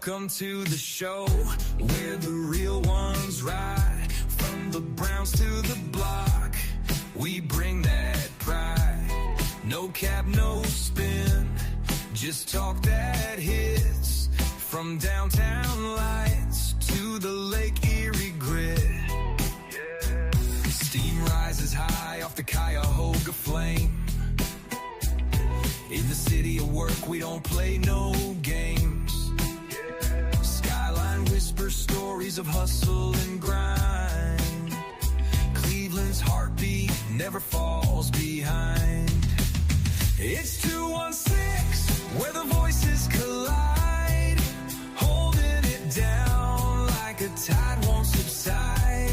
Welcome to the show where the real ones ride. From the Browns to the block, we bring that pride. No cap, no spin, just talk that hits. From downtown lights to the Lake Erie grid. Yeah. Steam rises high off the Cuyahoga flame. In the city of work, we don't play no games. Skyline whispers stories of hustle and grind. Cleveland's heartbeat never falls behind. It's 216, where the voices collide. Holding it down like a tide won't subside.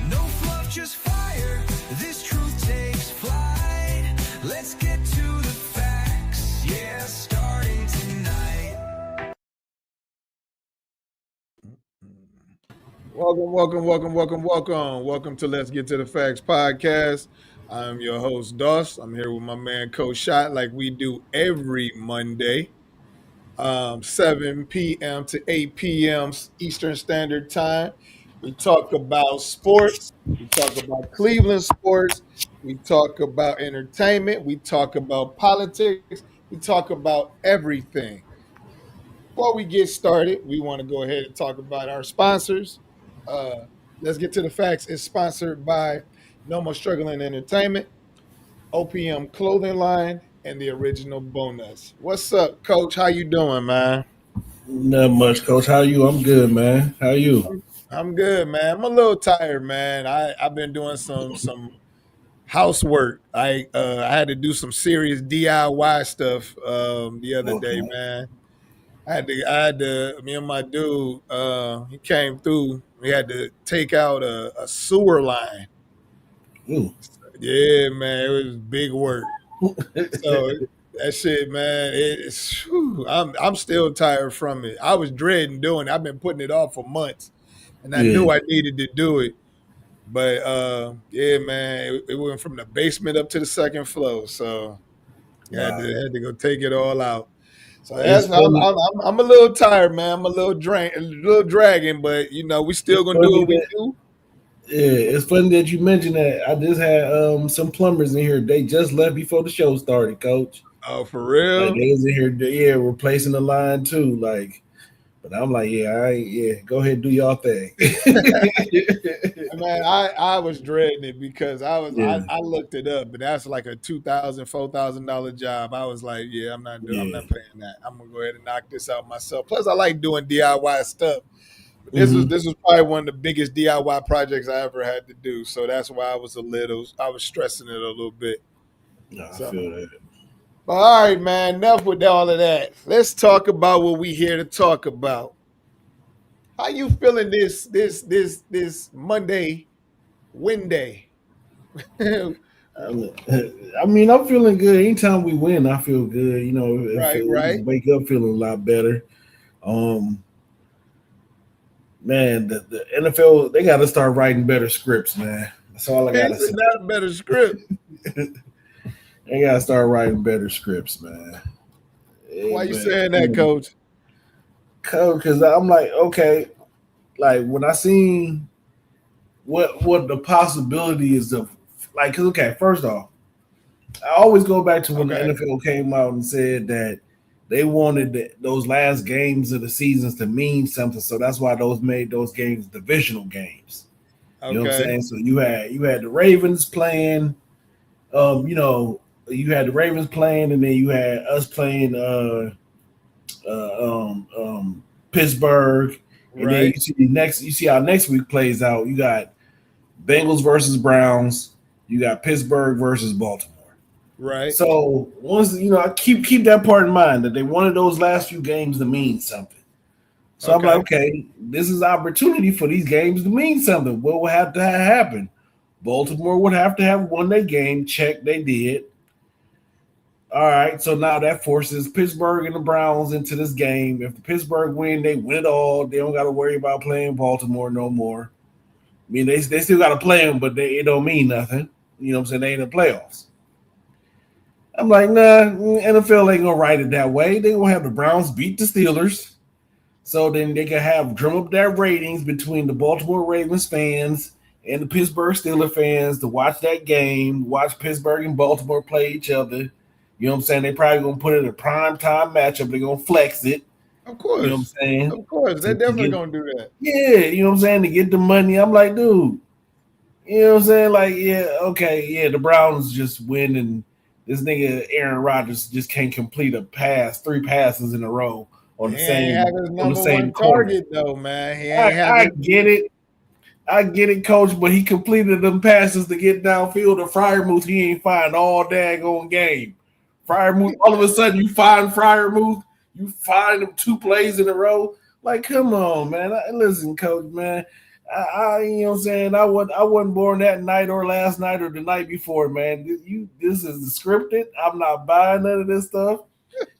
No fluff, just fire, this truth takes flight. Let's get to the facts, yeah, starting tonight. Welcome to Let's Get to the Facts podcast. I'm your host, Doss. I'm here with my man, Coach Shot, like we do every Monday, 7 p.m. to 8 p.m. Eastern Standard Time. We talk about sports. We talk about Cleveland sports. We talk about entertainment. We talk about politics. We talk about everything. Before we get started, we want to go ahead and talk about our sponsors. Let's Get to the Facts is sponsored by No More Struggling Entertainment, OPM Clothing Line, and the Original Bonus. What's up, Coach? How you doing, man? Not much, Coach. How are you? I'm good, man. How are you? I'm good, man. I'm a little tired, man. I've been doing some housework. I had to do some serious DIY stuff the other day, man. I had to, me and my dude, he came through. We had to take out a sewer line. Ooh. Yeah, man, it was big work. So that shit, man, I'm still tired from it. I was dreading doing it. I've been putting it off for months, and I knew I needed to do it. But yeah, man, it went from the basement up to the second floor. So I had to go take it all out. So I'm a little tired, man. I'm a little dragging, but we still gonna do what we do. Yeah, it's funny that you mentioned that. I just had some plumbers in here. They just left before the show started, Coach. Oh, for real? Like, they was in here, replacing the line too. But I'm like, go ahead and do y'all thing. Man, I was dreading it because I looked it up, but that's like a $2,000, $4,000 job. I was like, I'm not paying that. I'm gonna go ahead and knock this out myself. Plus, I like doing DIY stuff. But this was probably one of the biggest DIY projects I ever had to do. So that's why I was stressing it a little bit. No, I feel that. But all right, man, enough with all of that. Let's talk about what we here to talk about. How you feeling this Monday, win day? I mean, I'm feeling good. Anytime we win, I feel good. Right. Wake up feeling a lot better. Man, the NFL, they got to start writing better scripts, man. That's all I got to say. Not a better script. They got to start writing better scripts, man. Why you saying that, Coach? Coach, because I'm like, okay, like when I seen what the possibility is of, like, because, okay, first off, I always go back to when the NFL came out and said that they wanted those last games of the seasons to mean something, so that's why those made those games divisional games. You know what I'm saying? So you had the Ravens playing, you had the Ravens playing, and then you had us playing Pittsburgh, and then you see how next week plays out. You got Bengals versus Browns, you got Pittsburgh versus Baltimore. Right. So once I keep that part in mind that they wanted those last few games to mean something. So I'm like, okay, this is opportunity for these games to mean something. What would have to happen? Baltimore would have to have won their game. Check, they did. All right, so now that forces Pittsburgh and the Browns into this game. If the Pittsburgh win, they win it all. They don't got to worry about playing Baltimore no more. I mean, they still got to play them, but it don't mean nothing. You know what I'm saying? They ain't in the playoffs. I'm like, nah, NFL ain't going to write it that way. They going to have the Browns beat the Steelers. So then they can have drum up their ratings between the Baltimore Ravens fans and the Pittsburgh Steelers fans to watch that game, watch Pittsburgh and Baltimore play each other. You know what I'm saying? They probably gonna put it in a prime time matchup. They're gonna flex it. Of You know what I'm course. saying? Of course. They're To definitely get, gonna do that. yeah, you know what I'm saying? To get the money. I'm like, dude, you know what I'm saying? Like, yeah, okay, yeah, the Browns just win and this nigga Aaron Rodgers just can't complete a pass, 3 passes in a row on He the ain't have same his on the number same one quarter. target though, man. He I, ain't have I his get it. I get it, coach, but he completed them passes to get downfield to Fryermuth. He ain't find all daggone game. Fryermuth, all of a sudden you find Fryermuth, you find him 2 plays in a row. Like, come on, man. Listen, coach, man. You know what I'm saying? I wasn't born that night or last night or the night before, man. This is scripted. I'm not buying none of this stuff.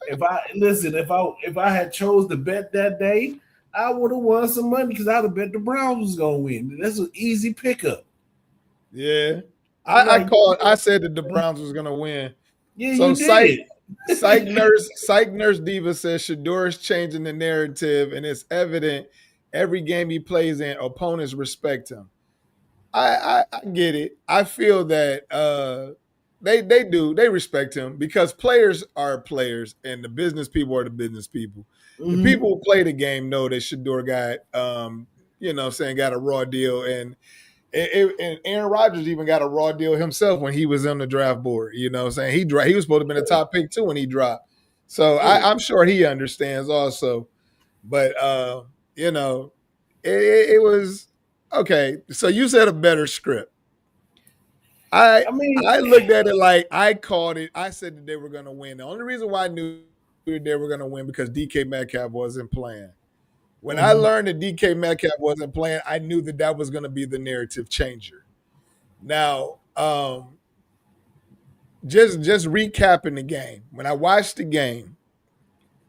If I had chose to bet that day, I would have won some money because I'd have bet the Browns was gonna win. That's an easy pickup. Yeah. I'm like, I said that the Browns was gonna win. yeah, So you did. Psych Nurse Diva says Shedeur is changing the narrative, and it's evident every game he plays in, opponents respect him. I get it. I feel that they respect him because players are players and the business people are the business people. The Mm-hmm. people who play the game know that Shedeur got saying got a raw deal, and Aaron Rodgers even got a raw deal himself when he was on the draft board. You know what I'm saying? He was supposed to have been a top pick too when he dropped. So Yeah. I'm sure he understands also. But you know, it was okay. So you said a better script. I I mean, I looked at it like I called it. I said that they were going to win. The only reason why I knew that they were going to win because DK Metcalf wasn't playing. When I mhm. learned that DK Metcalf wasn't playing, I knew that that was going to be the narrative changer. Now, just recapping the game. When I watched the game,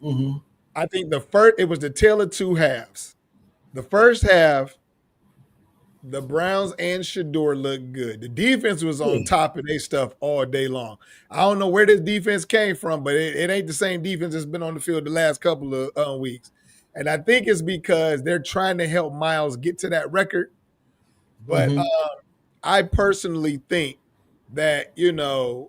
Mhm. I think it was the tale of two halves. The first half, the Browns and Shedeur looked good. The defense was on Yeah. top of their stuff all day long. I don't know where this defense came from, but it ain't the same defense that's been on the field the last couple of weeks. And I think it's because they're trying to help Miles get to that record. But Mhm. I personally think that the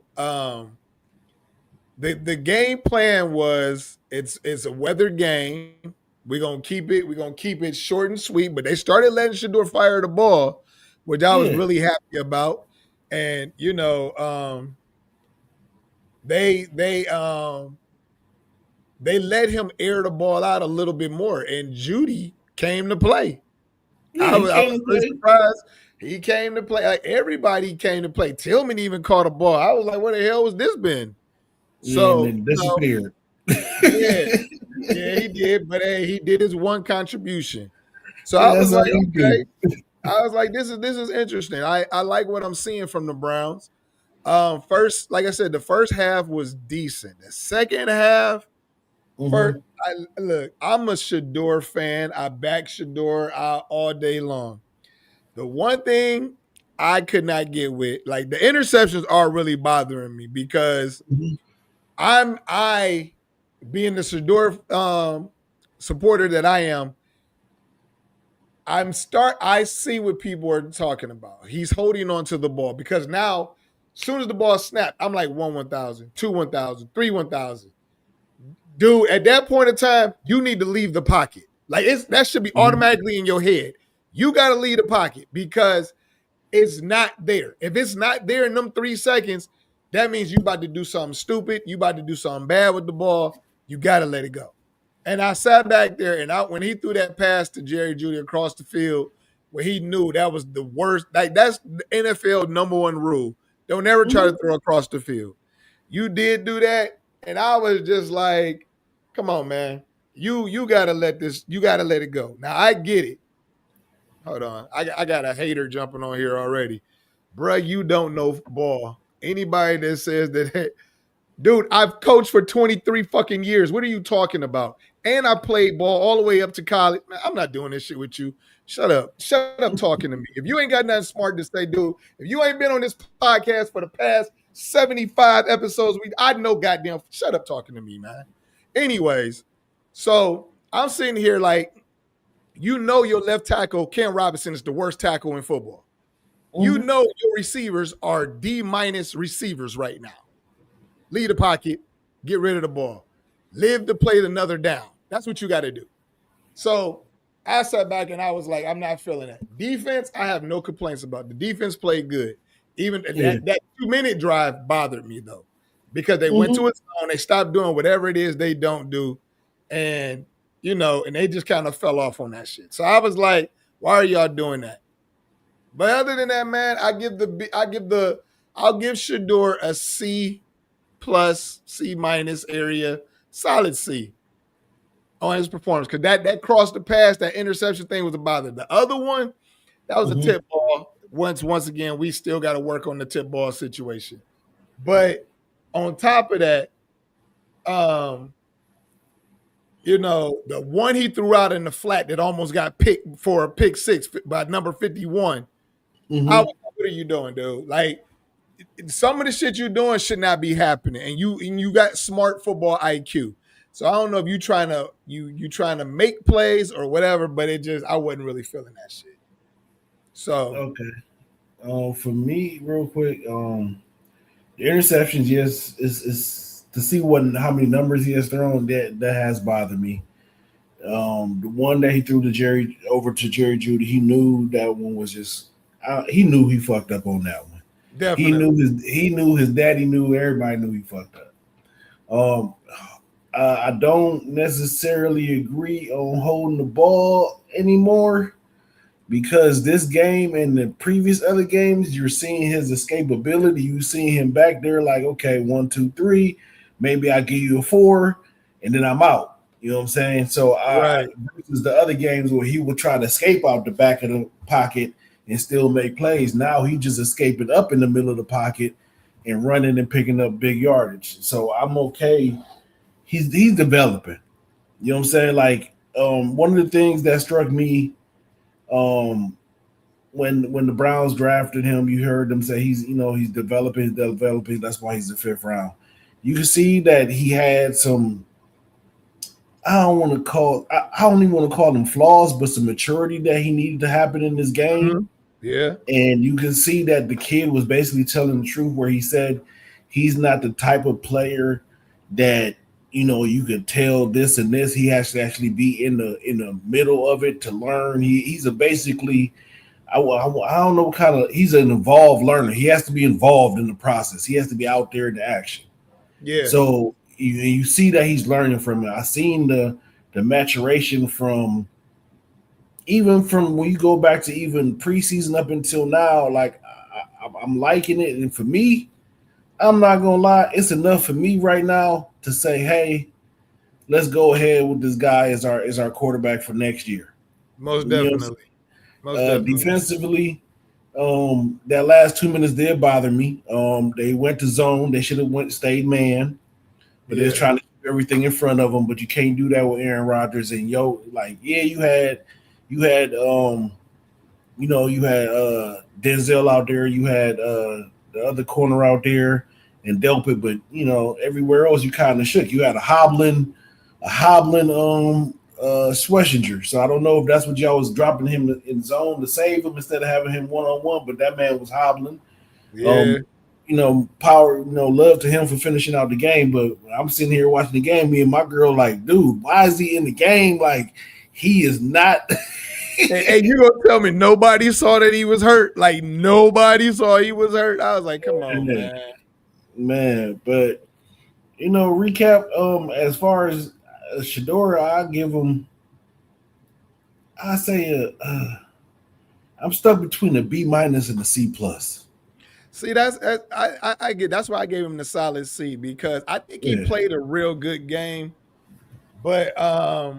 game plan was it's a weather game. We're gonna keep it short and sweet. But they started letting Shedeur fire the ball, which I was Yeah. really happy about. And they let him air the ball out a little bit more, and Judy came to play. Yeah. He I was came to really play. surprised. He came to play. Like everybody came to play. Tillman even caught a ball. I was like, where the hell was this been? Yeah, and So, then disappeared. yeah, yeah, he did. But hey, he did his one contribution. So I Yeah, was that's how like, you okay. do. I was like, this is interesting. I like what I'm seeing from the Browns. First, like I said, the first half was decent. The second half, first, Mhm. look, I'm a Shedeur fan. I back Shedeur all day long. The one thing I could not get with, like the interceptions are really bothering me because Mhm. I being the Shedeur supporter that I am, I see what people are talking about. He's holding on to the ball because now, as soon as the ball snapped, I'm like 1,000, 1,000, 1,000. Dude, at that point in time, you need to leave the pocket. Like that should be Mhm. automatically in your head. You got to leave the pocket because it's not there. If it's not there in them 3 seconds, that means you about to do something stupid. You about to do something bad with the ball. You got to let it go. And I sat back there, and when he threw that pass to Jerry Judy across the field, where he knew that was the worst. Like that's the NFL number one rule: don't ever try to Mhm. throw across the field. You did do that, and I was just like, "Come on, man! You got to let this. You got to let it go." Now I get it. Hold on. I got a hater jumping on here already. Bruh, you don't know ball. Anybody that says that, dude, I've coached for 23 fucking years. What are you talking about? And I played ball all the way up to college. Man, I'm not doing this shit with you. Shut up. Shut up talking to me. If you ain't got nothing smart to say, dude, if you ain't been on this podcast for the past 75 episodes, I know goddamn. Shut up talking to me, man. Anyways, so I'm sitting here like, you know, your left tackle, Ken Robinson, is the worst tackle in football. You know your receivers are D- receivers right now. Leave the pocket, get rid of the ball, live to play another down. That's what you got to do. So I sat back and I was like, I'm not feeling that. Defense, I have no complaints about. The defense played good. Even that 2-minute drive bothered me though, because they went to a zone, they stopped doing whatever it is they don't do, and and they just kind of fell off on that shit. So I was like, why are y'all doing that? But other than that, man, I'll give SHEDEUR a C plus, C minus area, solid C on his performance, because that crossed the pass, that interception thing was a bother. The other one, that was a tip ball. Once again, we still got to work on the tip ball situation. But on top of that, the one he threw out in the flat that almost got picked for a pick six by number 51. What are you doing, dude? Like, some of the shit you're doing should not be happening, and you got smart football IQ. So I don't know if you trying to make plays or whatever, but I wasn't really feeling that shit. So okay, for me, real quick, the interceptions, yes, is to see how many numbers he has thrown, that has bothered me. The one that he threw to Jerry Judy, he knew that one was just he knew he fucked up on that one. Definitely. He knew his daddy knew, everybody knew he fucked up. I don't necessarily agree on holding the ball anymore, because this game and the previous other games, you're seeing his escapability. You see him back there like, okay, 1, 2, 3, maybe I give you a 4, and then I'm out. You know what I'm saying? So versus the other games where he would try to escape out the back of the pocket and still make plays. Now he just escaping up in the middle of the pocket and running and picking up big yardage. So I'm okay. He's developing. You know what I'm saying? Like, one of the things that struck me, when the Browns drafted him, you heard them say he's developing. That's why he's the 5th round. You can see that he had some. I don't even want to call them flaws, but some maturity that he needed to happen in this game. Mm-hmm. Yeah. And you can see that the kid was basically telling the truth, where he said he's not the type of player that, you could tell this and this. He has to actually be in the middle of it to learn. He's basically, I don't know, he's an involved learner. He has to be involved in the process. He has to be out there in the action. Yeah. So you see that he's learning from it. I've seen the maturation from when you go back to even preseason up until now. Like, I'm liking it, and for me, I'm not gonna lie, it's enough for me right now to say, hey, let's go ahead with this guy as our quarterback for next year. Most definitely. Defensively, that last 2 minutes did bother me. They went to zone. They should have stayed man, but they're trying to keep everything in front of them. But you can't do that with Aaron Rodgers. And you had Denzel out there. You had the other corner out there and Delpit, but everywhere else you kind of shook. You had a hobbling Schlesinger. So I don't know if that's what y'all was dropping him in zone to save him instead of having him one-on-one, but that man was hobbling. Yeah. Power, love to him for finishing out the game. But I'm sitting here watching the game, me and my girl like, dude, why is he in the game? Like, he is not. And you gonna tell me nobody saw that he was hurt? Like, nobody saw he was hurt? I was like, come on, man. But recap. As far as SHEDEUR, I give him. I say I'm stuck between a B- and a C+. See, I get. That's why I gave him the solid C, because I think he played a real good game, but I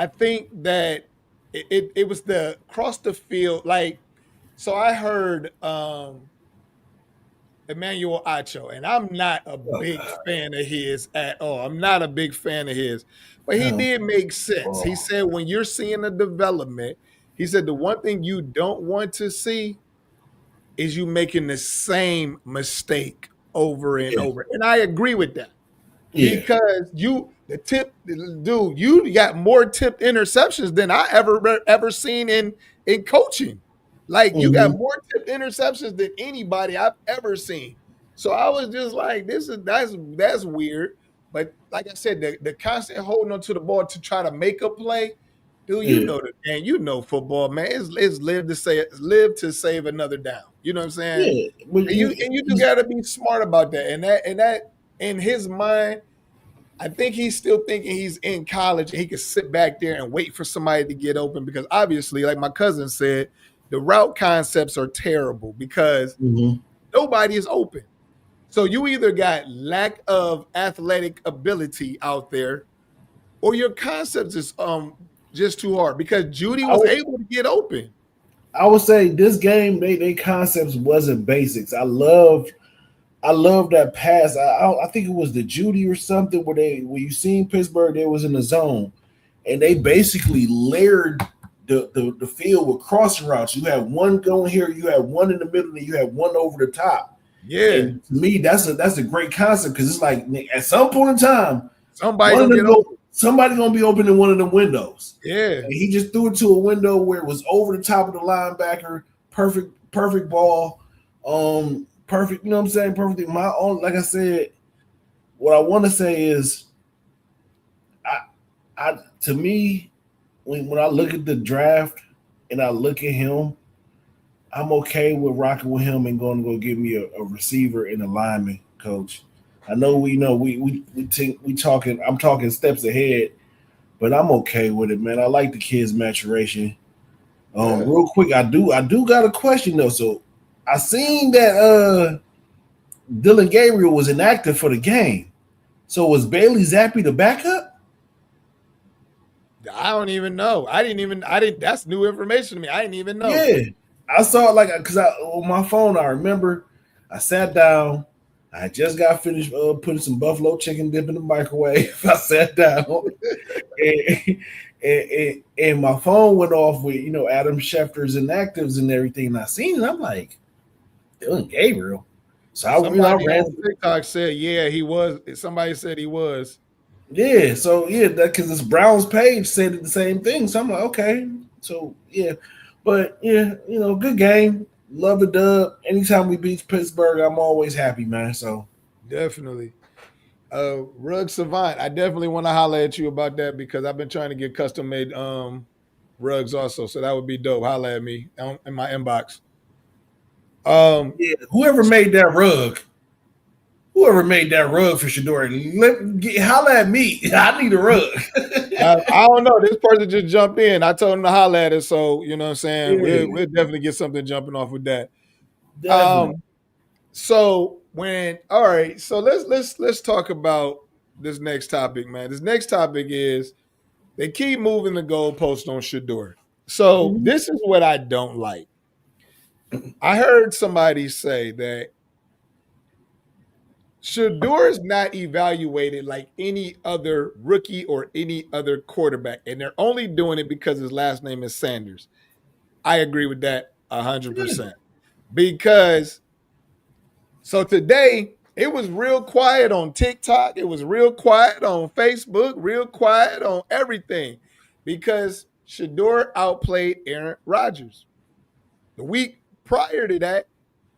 think that it was the across the field. Like, so I heard Emmanuel Acho, and I'm not a big fan of his at all. I'm not a big fan of his, but he did make sense. He said when you're seeing a development, he said the one thing you don't want to see is you making the same mistake over and over. And I agree with that. because you got more tipped interceptions than I ever seen in coaching. Like you got more tipped interceptions than anybody I've ever seen. So I was just like, that's weird. But like I said, the constant holding on to the ball to try to make a play, dude. You Yeah. know the game. You know football, man. It's live to save another down. You know what I'm saying? Yeah. But And you just got to be smart about that. And that in his mind, I think he's still thinking he's in college and he can sit back there and wait for somebody to get open because obviously, like my cousin said, the route concepts are terrible because nobody is open. So you either got lack of athletic ability out there or your concepts is just too hard because Judy was able to get open. I would say this game, they concepts wasn't basics. I loved that pass. I think it was the Judy or something where you seen Pittsburgh, they was in the zone, and they basically layered the field with crossing routes. You had one going here, you had one in the middle, and you had one over the top. Yeah, and to me, that's a great concept because it's like at some point in time, somebody gonna be open in one of them windows. Yeah, and he just threw it to a window where it was over the top of the linebacker. Perfect ball. Perfect, you know what I'm saying? Perfect. My own, like I said, what I want to say is, I to me, when I look at the draft and I look at him, I'm okay with rocking with him and going to go give me a receiver and a lineman, coach. I know we talking. I'm talking steps ahead, but I'm okay with it, man. I like the kid's maturation. Real quick, I do got a question though. So I seen that Dylan Gabriel was inactive for the game. So was Bailey Zappi the backup? I don't even know. I didn't. That's new information to me. I didn't even know. Yeah, I saw it because on my phone. I remember I sat down. I just got finished putting some buffalo chicken dip in the microwave. I sat down, and my phone went off with Adam Schefter's inactives and everything. And I seen it. I'm like, Dylan Gabriel. So I ran. TikTok said, yeah, he was. Somebody said he was. Yeah, so because this Browns page said the same thing. So I'm like, okay, so yeah, but yeah, good game. Love the dub. Anytime we beat Pittsburgh, I'm always happy, man. So definitely. Rug Savant, I definitely want to holler at you about that because I've been trying to get custom made rugs also. So that would be dope. Holler at me in my inbox. Whoever made that rug for SHEDEUR, holler at me. I need a rug. I don't know. This person just jumped in. I told him to holler at us. So, you know what I'm saying? Yeah. We'll definitely get something jumping off with that. So let's talk about this next topic, man. This next topic is they keep moving the goalpost on SHEDEUR. So this is what I don't like. I heard somebody say that SHEDEUR is not evaluated like any other rookie or any other quarterback, and they're only doing it because his last name is Sanders. I agree with that 100%. Because so today it was real quiet on TikTok, it was real quiet on Facebook, real quiet on everything because SHEDEUR outplayed Aaron Rodgers. The week prior to that,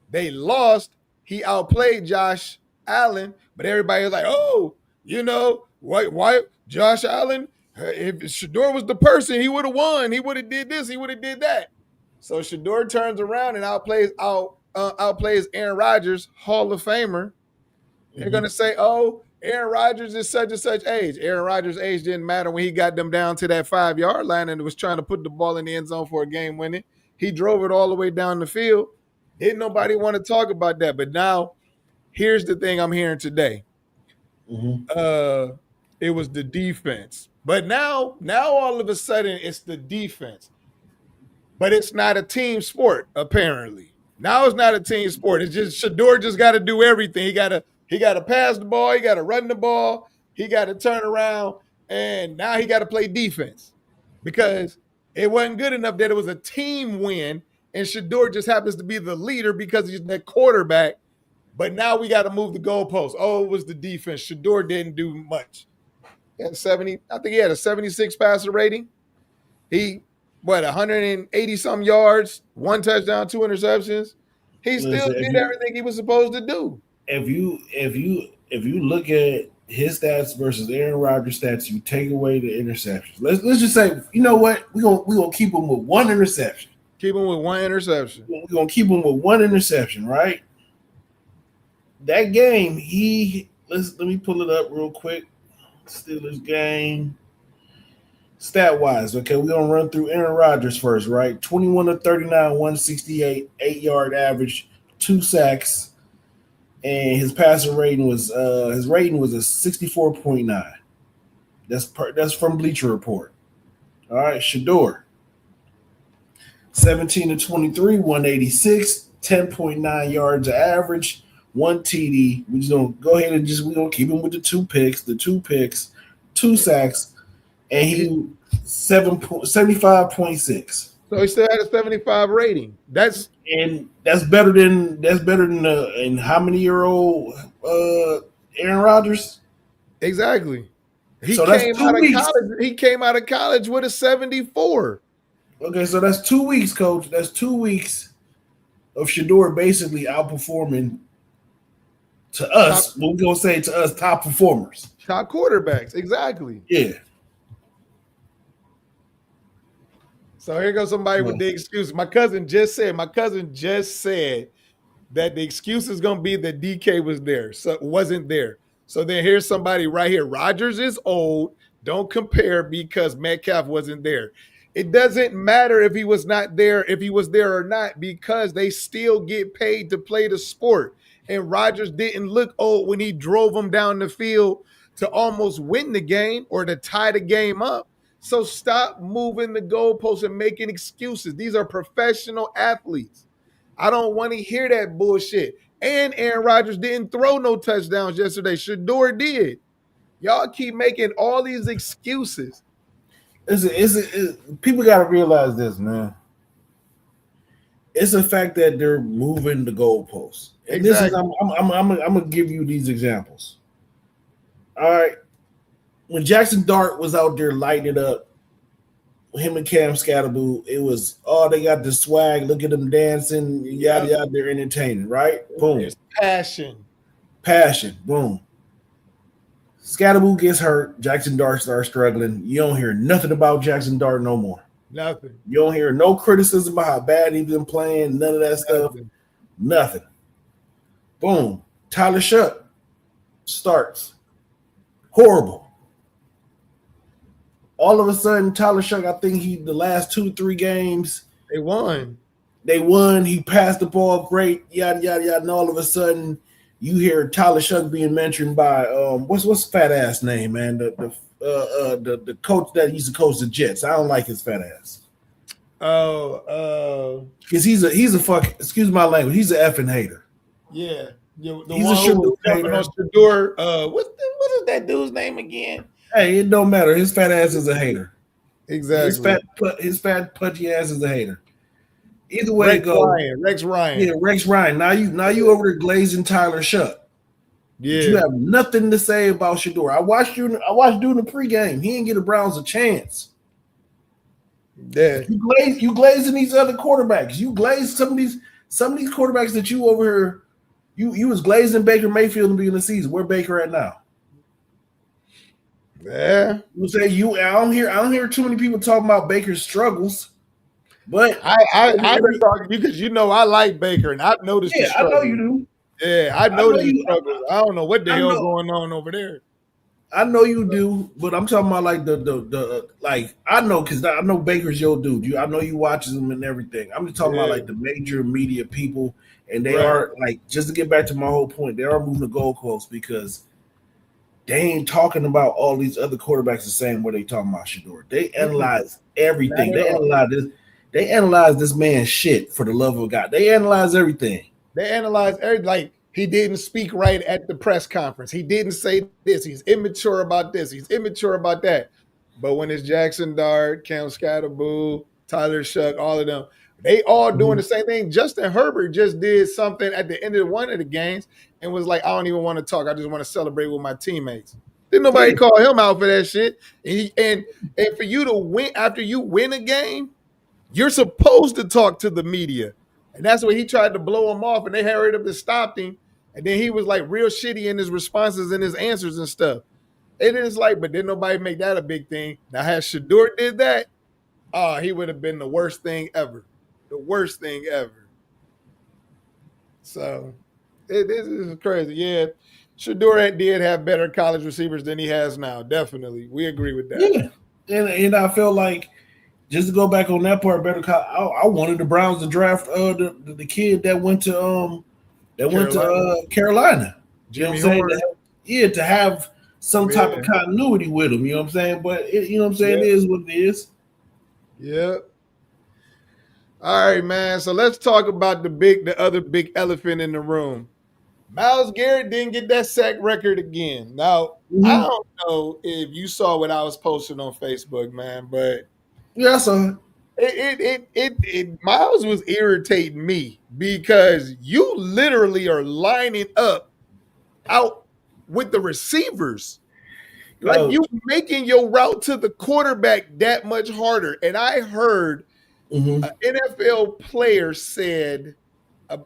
they lost. He outplayed Josh Allen, but everybody was like, "Oh, why Josh Allen? If SHEDEUR was the person, he would have won. He would have did this. He would have did that." So SHEDEUR turns around and outplays Aaron Rodgers, Hall of Famer. They're gonna say, "Oh, Aaron Rodgers is such and such age." Aaron Rodgers' age didn't matter when he got them down to that 5-yard line and was trying to put the ball in the end zone for a game winning. He drove it all the way down the field. Didn't nobody want to talk about that. But now, here's the thing I'm hearing today. It was the defense. But now all of a sudden, it's the defense. But it's not a team sport, apparently. Now it's not a team sport. It's just SHEDEUR just got to do everything. He got to pass the ball. He got to run the ball. He got to turn around. And now he got to play defense because it wasn't good enough that it was a team win. And SHEDEUR just happens to be the leader because he's the quarterback. But now we got to move the goalposts. Oh, it was the defense. SHEDEUR didn't do much. He had 70. I think he had a 76 passer rating. He 180 some yards, 1 touchdown, 2 interceptions. He still did everything he was supposed to do. If you look at his stats versus Aaron Rodgers' stats, you take away the interceptions. Let's just say, you know what? We're gonna keep him with 1 interception. Keep him with 1 interception. We're gonna keep him with 1 interception, right? That game, let me pull it up real quick. Steelers game. Stat wise, okay, we're gonna run through Aaron Rodgers first, right? 21 of 39, 168, 8-yard average, 2 sacks, and his passer rating was a 64.9. That's from Bleacher Report. All right, SHEDEUR. 17 to 23, 186, 10.9 yards of average, 1 TD. We're just gonna go ahead and we're gonna keep him with the 2 picks, 2 sacks, and he 75.6. So he still had a 75 rating. That's better than in how many year old Aaron Rodgers? Exactly. He came out of college with a 74. Okay, so that's 2 weeks, coach. That's 2 weeks of SHEDEUR basically outperforming to us. What we're gonna say to us, top performers, top quarterbacks. Exactly. Yeah. So here goes somebody with the excuse. My cousin just said that the excuse is going to be that DK was there, so wasn't there. So then here's somebody right here. Rodgers is old. Don't compare because Metcalf wasn't there. It doesn't matter if he was not there, if he was there or not, because they still get paid to play the sport. And Rodgers didn't look old when he drove them down the field to almost win the game or to tie the game up. So stop moving the goalposts and making excuses. These are professional athletes. I don't want to hear that bullshit. And Aaron Rodgers didn't throw no touchdowns yesterday. SHEDEUR did. Y'all keep making all these excuses. People got to realize this, man. It's the fact that they're moving the goalposts. And exactly. I'm gonna give you these examples. All right. When Jackson Dart was out there lighting it up, him and Cam Scatterboo, it was, they got the swag, look at them dancing, yada, yada, they're entertaining, right? Boom. There's passion, boom. Scatterboo gets hurt, Jackson Dart starts struggling. You don't hear nothing about Jackson Dart no more. Nothing. You don't hear no criticism about how bad he's been playing, none of that stuff. Nothing. Boom. Tyler Shuck starts. Horrible. All of a sudden, Tyler Shuck, I think the last 2-3 games, they won. He passed the ball great, yada, yada, yada. And all of a sudden, you hear Tyler Shuck being mentioned by, what's fat ass name, man? The coach that used to coach the Jets. I don't like his fat ass. Because he's a fuck, excuse my language, he's an effing hater. Yeah. He's a hater. SHEDEUR, what is that dude's name again? Hey, it don't matter. His fat ass is a hater. Exactly. His fat pudgy ass is a hater. Either way it goes. Rex Ryan. Yeah, Rex Ryan. Now you over there glazing Tyler Shuck. Yeah. But you have nothing to say about SHEDEUR. I watched during the pregame. He didn't get the Browns a chance. Yeah. You glazing these other quarterbacks. You glazed some of these quarterbacks that you over here. You was glazing Baker Mayfield in the beginning of the season. Where Baker at now? Yeah. You say I don't hear too many people talking about Baker's struggles. But I been talking to you because I like Baker and I've noticed the struggles. I know you do. Yeah, I noticed the struggles. I don't know what the hell's going on over there. I know you do, but I'm talking about like the I know because I know Baker's your dude. I know you watches him and everything. I'm just talking about like the major media people, and they are like, just to get back to my whole point, they are moving the goalposts because they ain't talking about all these other quarterbacks the same way they talking about SHEDEUR. They analyze everything. They analyze this man's shit, for the love of God. They analyze everything. They analyze everything. Like, he didn't speak right at the press conference. He didn't say this. He's immature about this. He's immature about that. But when it's Jackson Dart, Cam Scatterboo, Tyler Shuck, all of them, They all doing the same thing. Justin Herbert just did something at the end of one of the games and was like, I don't even want to talk. I just want to celebrate with my teammates. Didn't nobody call him out for that shit. And for you to win after you win a game, you're supposed to talk to the media. And that's what he tried to blow him off, and they hurried up and stopped him. And then he was like real shitty in his responses and his answers and stuff. It is like, but didn't nobody make that a big thing. Now, had SHEDEUR did that, he would have been the worst thing ever. The worst thing ever. So, this is crazy. Yeah, SHEDEUR did have better college receivers than he has now. Definitely. We agree with that. Yeah. And I feel like, just to go back on that part, I wanted the Browns to draft the kid that went to Carolina. You know what I'm saying? To have some type of continuity with him. You know what I'm saying? But you know what I'm saying? It is what it is. Yep. All right, man. So let's talk about the other big elephant in the room. Myles Garrett didn't get that sack record again. Now, I don't know if you saw what I was posting on Facebook, man, but yeah, so Myles was irritating me because you literally are lining up out with the receivers. Like you making your route to the quarterback that much harder. And I heard an NFL player said,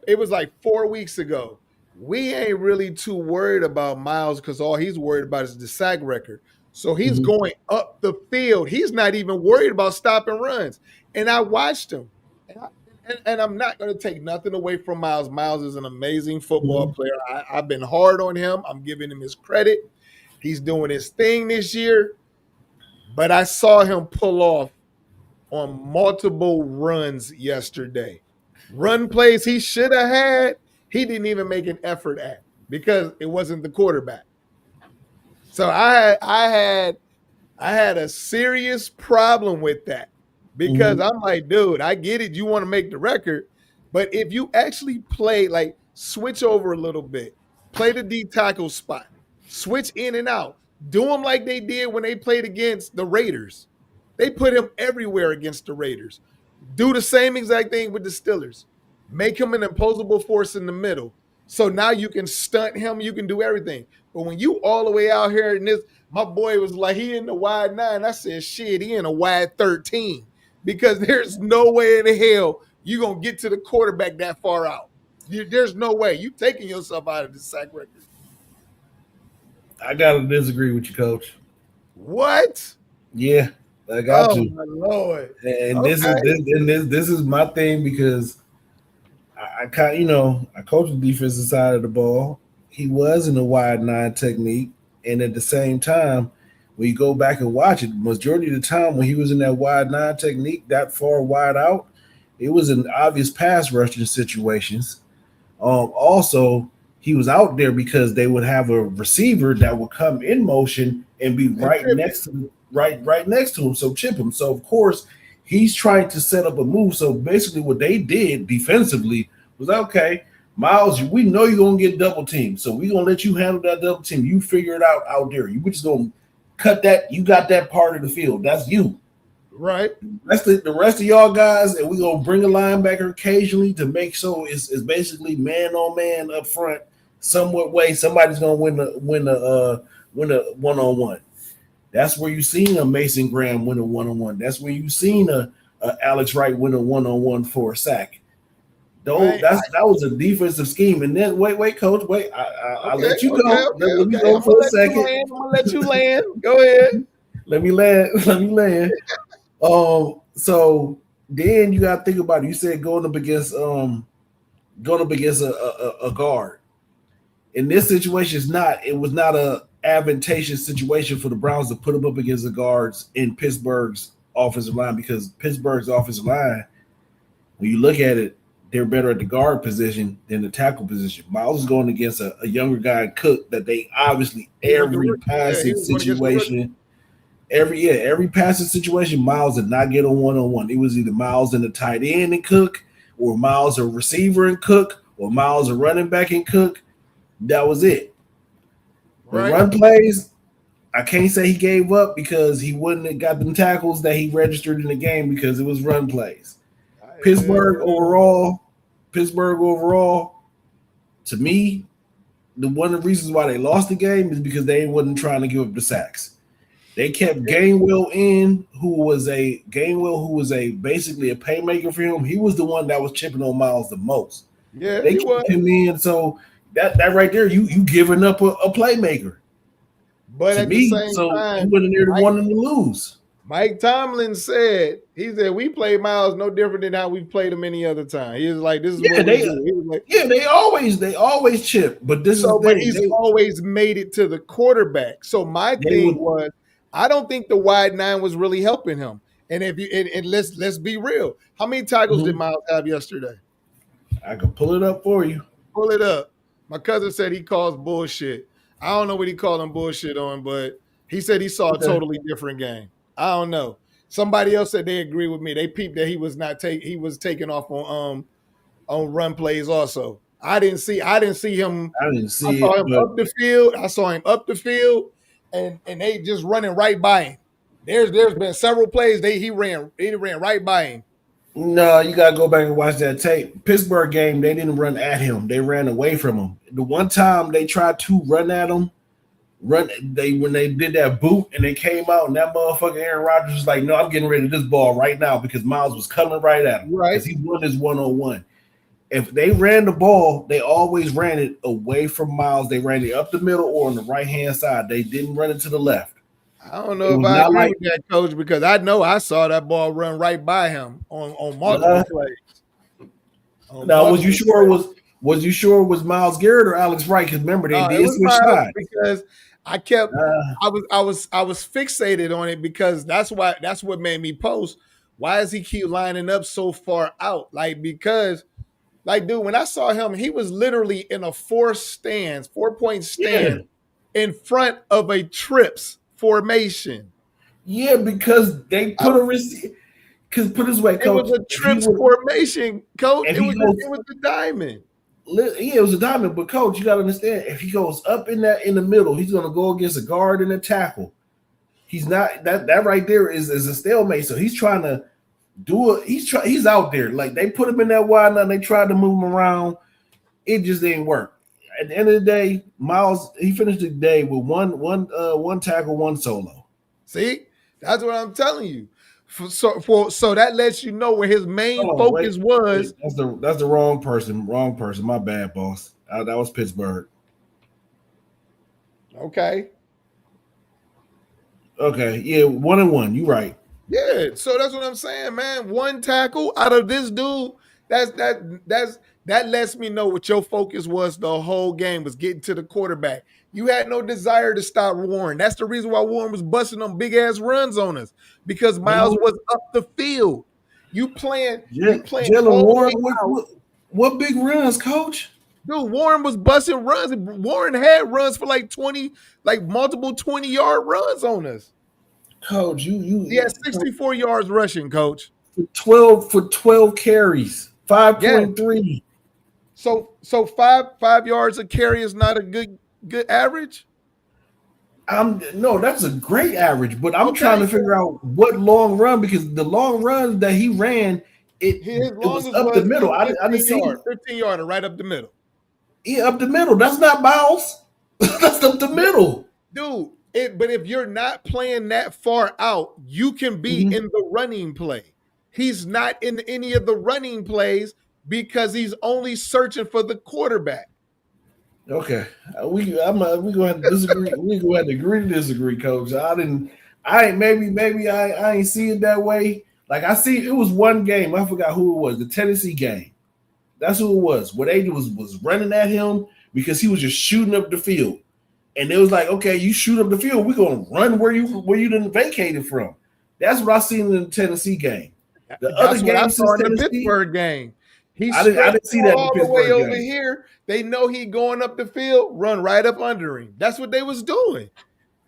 it was like 4 weeks ago, we ain't really too worried about Myles because all he's worried about is the sack record. So he's going up the field. He's not even worried about stopping runs. And I watched him. And I'm not going to take nothing away from Myles. Myles is an amazing football player. I've been hard on him. I'm giving him his credit. He's doing his thing this year. But I saw him pull off on multiple runs yesterday. Run plays he should have had, he didn't even make an effort at because it wasn't the quarterback. So I had a serious problem with that because I'm like, dude, I get it. You want to make the record, but if you actually play, like switch over a little bit, play the D tackle spot, switch in and out, do them like they did when they played against the Raiders. They put him everywhere against the Raiders. Do the same exact thing with the Steelers. Make him an imposable force in the middle. So now you can stunt him. You can do everything. But when you all the way out here and this, my boy was like, he in the wide 9. I said, shit, he in a wide 13. Because there's no way in the hell you're going to get to the quarterback that far out. There's no way. You taking yourself out of the sack record. I got to disagree with you, Coach. What? Yeah, I got to. Oh, my Lord. And this is my thing because I coach the defensive side of the ball. He was in the wide 9 technique, and at the same time, when you go back and watch it, majority of the time when he was in that wide 9 technique, that far wide out, it was in obvious pass rushing situations. Also, he was out there because they would have a receiver that would come in motion and be right next to him, so chip him. So of course, he's trying to set up a move. So basically, what they did defensively was, okay, Myles, we know you're gonna get double teamed, so we're gonna let you handle that double team. You figure it out there. We're just gonna cut that. You got that part of the field. That's you. Right. That's the rest of y'all guys, and we're gonna bring a linebacker occasionally to make so it's basically man on man up front. Somewhat way, somebody's gonna win a one-on-one. That's where you seen a Mason Graham win a one-on-one. That's where you seen a Alex Wright win a one-on-one for a sack. That was a defensive scheme. And then wait, Coach, wait. I'll let you go. Let me go for a second. I'm gonna let you land. Go ahead. Let me land. So then you gotta think about it. You said going up against a guard. In this situation, it was not a advantageous situation for the Browns to put them up against the guards in Pittsburgh's offensive line, because Pittsburgh's offensive line, when you look at it, they're better at the guard position than the tackle position. Myles is going against a younger guy, Cook, that they obviously every passing situation, Myles did not get a one-on-one. It was either Myles and the tight end and Cook, or Myles a receiver and Cook, or Myles a running back and Cook. That was it. Right. The run plays, I can't say he gave up because he wouldn't have got them tackles that he registered in the game because it was run plays. Pittsburgh overall, to me, one of the reasons why they lost the game is because they wasn't trying to give up the sacks. They kept Gainwell in, who was basically a playmaker for him. He was the one that was chipping on Miles the most. Yeah, they kept him in, so that right there, you giving up a playmaker. But to at me, the same time, you wasn't there to want them to lose. Mike Tomlin said, we play Miles no different than how we played him any other time. He was like, this is what we do. He was like, they always chip, but he's always made it to the quarterback. So my thing was, I don't think the wide nine was really helping him. And let's be real. How many tackles did Miles have yesterday? I can pull it up for you. Pull it up. My cousin said he calls bullshit. I don't know what he called him bullshit on, but he said he saw a totally different game. I don't know. Somebody else said they agree with me. They peeped that he was taking off on run plays also. I didn't see him. I saw him up the field. I saw him up the field, and they just running right by him. There's been several plays he ran right by him. No, you gotta go back and watch that tape. Pittsburgh game, they didn't run at him. They ran away from him. The one time they tried to run at him, when they did that boot and they came out and that motherfucker Aaron Rodgers was like, no, I'm getting rid of this ball right now because Miles was coming right at him. Right. Because he won his 1-on-1. If they ran the ball, they always ran it away from Miles. They ran it up the middle or on the right-hand side. They didn't run it to the left. I don't know if I agree with that, Coach, because I know I saw that ball run right by him on multiple plays. Now, was you sure it was Myles Garrett or Alex Wright? Because remember, they did switch sides. Because I kept I was fixated on it because that's what made me post. Why does he keep lining up so far out? Because dude, when I saw him, he was literally in a 4-point stand in front of a trips formation. Yeah, because they put a receiver. Because put it this way, Coach, it was a trips formation, Coach. It was the diamond. Yeah, it was a diamond, but Coach, you got to understand, if he goes up in the middle, he's going to go against a guard and a tackle. He's not that right there is a stalemate. So he's trying to do it. He's out there. Like they put him in that wide line, they tried to move him around. It just didn't work. At the end of the day, Miles, he finished the day with one tackle, one solo. See, that's what I'm telling you. So that lets you know where his main focus was. That's the wrong person. Wrong person. My bad, boss. That was Pittsburgh. Okay. Yeah, 1-1. You right. Yeah. So that's what I'm saying, man. One tackle out of this dude. That lets me know what your focus was the whole game, was getting to the quarterback. You had no desire to stop Warren. That's the reason why Warren was busting them big-ass runs on us, because Miles was up the field. You playing Jalen Warren, what big runs, Coach? Dude, Warren was busting runs. Warren had runs for like 20, like multiple 20-yard runs on us. Coach, he had 64 yards rushing, Coach. For 12 carries, 5.3. Yeah. So five yards a carry is not a good average? No, that's a great average, but I'm trying to figure out what long run, because the long run that he ran, it was up the middle. I didn't see 15-yarder right up the middle. Yeah, up the middle. That's not Miles. That's up the middle. Dude, but if you're not playing that far out, you can be in the running play. He's not in any of the running plays because he's only searching for the quarterback. Okay, we go ahead and disagree. We go ahead and agree to disagree, Coach. Maybe I ain't see it that way. Like I see, it was one game. I forgot who it was. The Tennessee game. That's who it was. What they was running at him because he was just shooting up the field, and it was like, okay, you shoot up the field, we're gonna run where you didn't vacate from. That's what I seen in the Tennessee game. The other game I saw in the Pittsburgh game. I didn't see that all the way over here. They know he going up the field, run right up under him. That's what they was doing.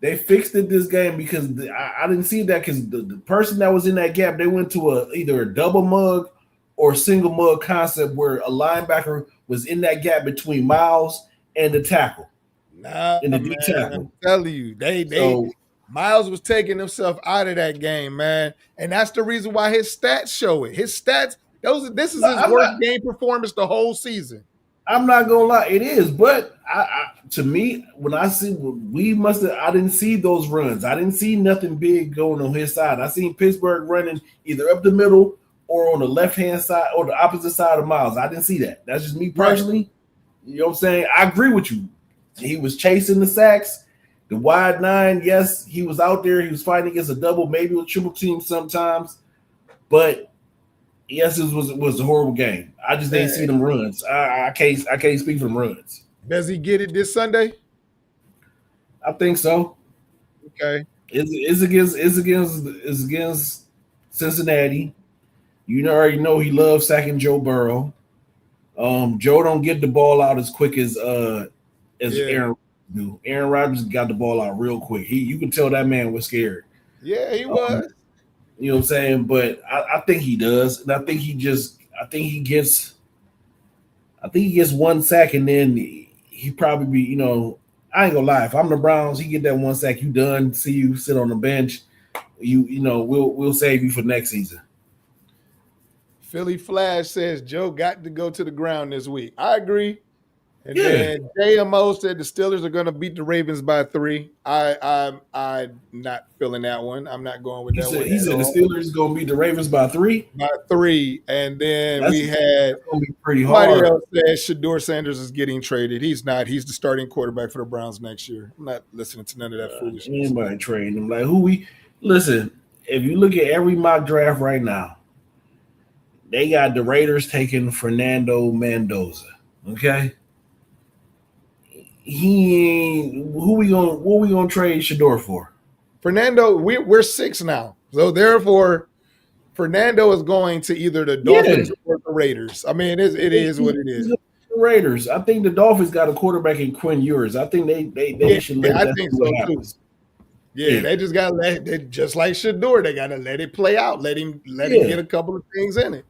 They fixed it this game because I didn't see that, because the person that was in that gap, they went to either a double mug or single mug concept where a linebacker was in that gap between Miles and the tackle. D tackle. I'm telling you, Miles was taking himself out of that game, man. And that's the reason why his stats show it. His stats This is his worst game performance the whole season. I'm not gonna lie, it is. But to me, when I see I didn't see those runs. I didn't see nothing big going on his side. I seen Pittsburgh running either up the middle or on the left hand side or the opposite side of Miles. I didn't see that. That's just me personally. Right. You know what I'm saying? I agree with you. He was chasing the sacks, the wide nine. Yes, he was out there. He was fighting against a double, maybe a triple team sometimes. But yes, it was a horrible game. I just didn't see them runs. I can't speak from runs. Does he get it this Sunday? I think so. Okay. It's against Cincinnati. You already know he loves sacking Joe Burrow. Joe don't get the ball out as quick as Aaron Rodgers do. Aaron Rodgers got the ball out real quick. You can tell that man was scared. Yeah, he was. You know what I'm saying? But I think he does, and I think he gets one sack, and then he probably be, you know, I ain't gonna lie. If I'm the Browns, he get that one sack, you done. See you sit on the bench. You know, we'll save you for next season. Philly Flash says Joe got to go to the ground this week. I agree. And then JMO said the Steelers are going to beat the Ravens by 3. I'm not feeling that one. I'm not going with that one. He said the Steelers going to beat the Ravens by 3? By 3. And then we had pretty hard. Else said Shedeur Sanders is getting traded. He's not. He's the starting quarterback for the Browns next year. I'm not listening to none of that foolishness. Anybody trading him? Like listen, if you look at every mock draft right now, they got the Raiders taking Fernando Mendoza. Okay. What we gonna trade Shedeur for? Fernando, we're 6 now. So therefore, Fernando is going to either the Dolphins or the Raiders. I mean, it is what it is. The Raiders. I think the Dolphins got a quarterback in Quinn Ewers. I think they should let that. I think so too. Yeah, they just gotta let it, just like Shedeur, they gotta let it play out. Let him get a couple of things in it.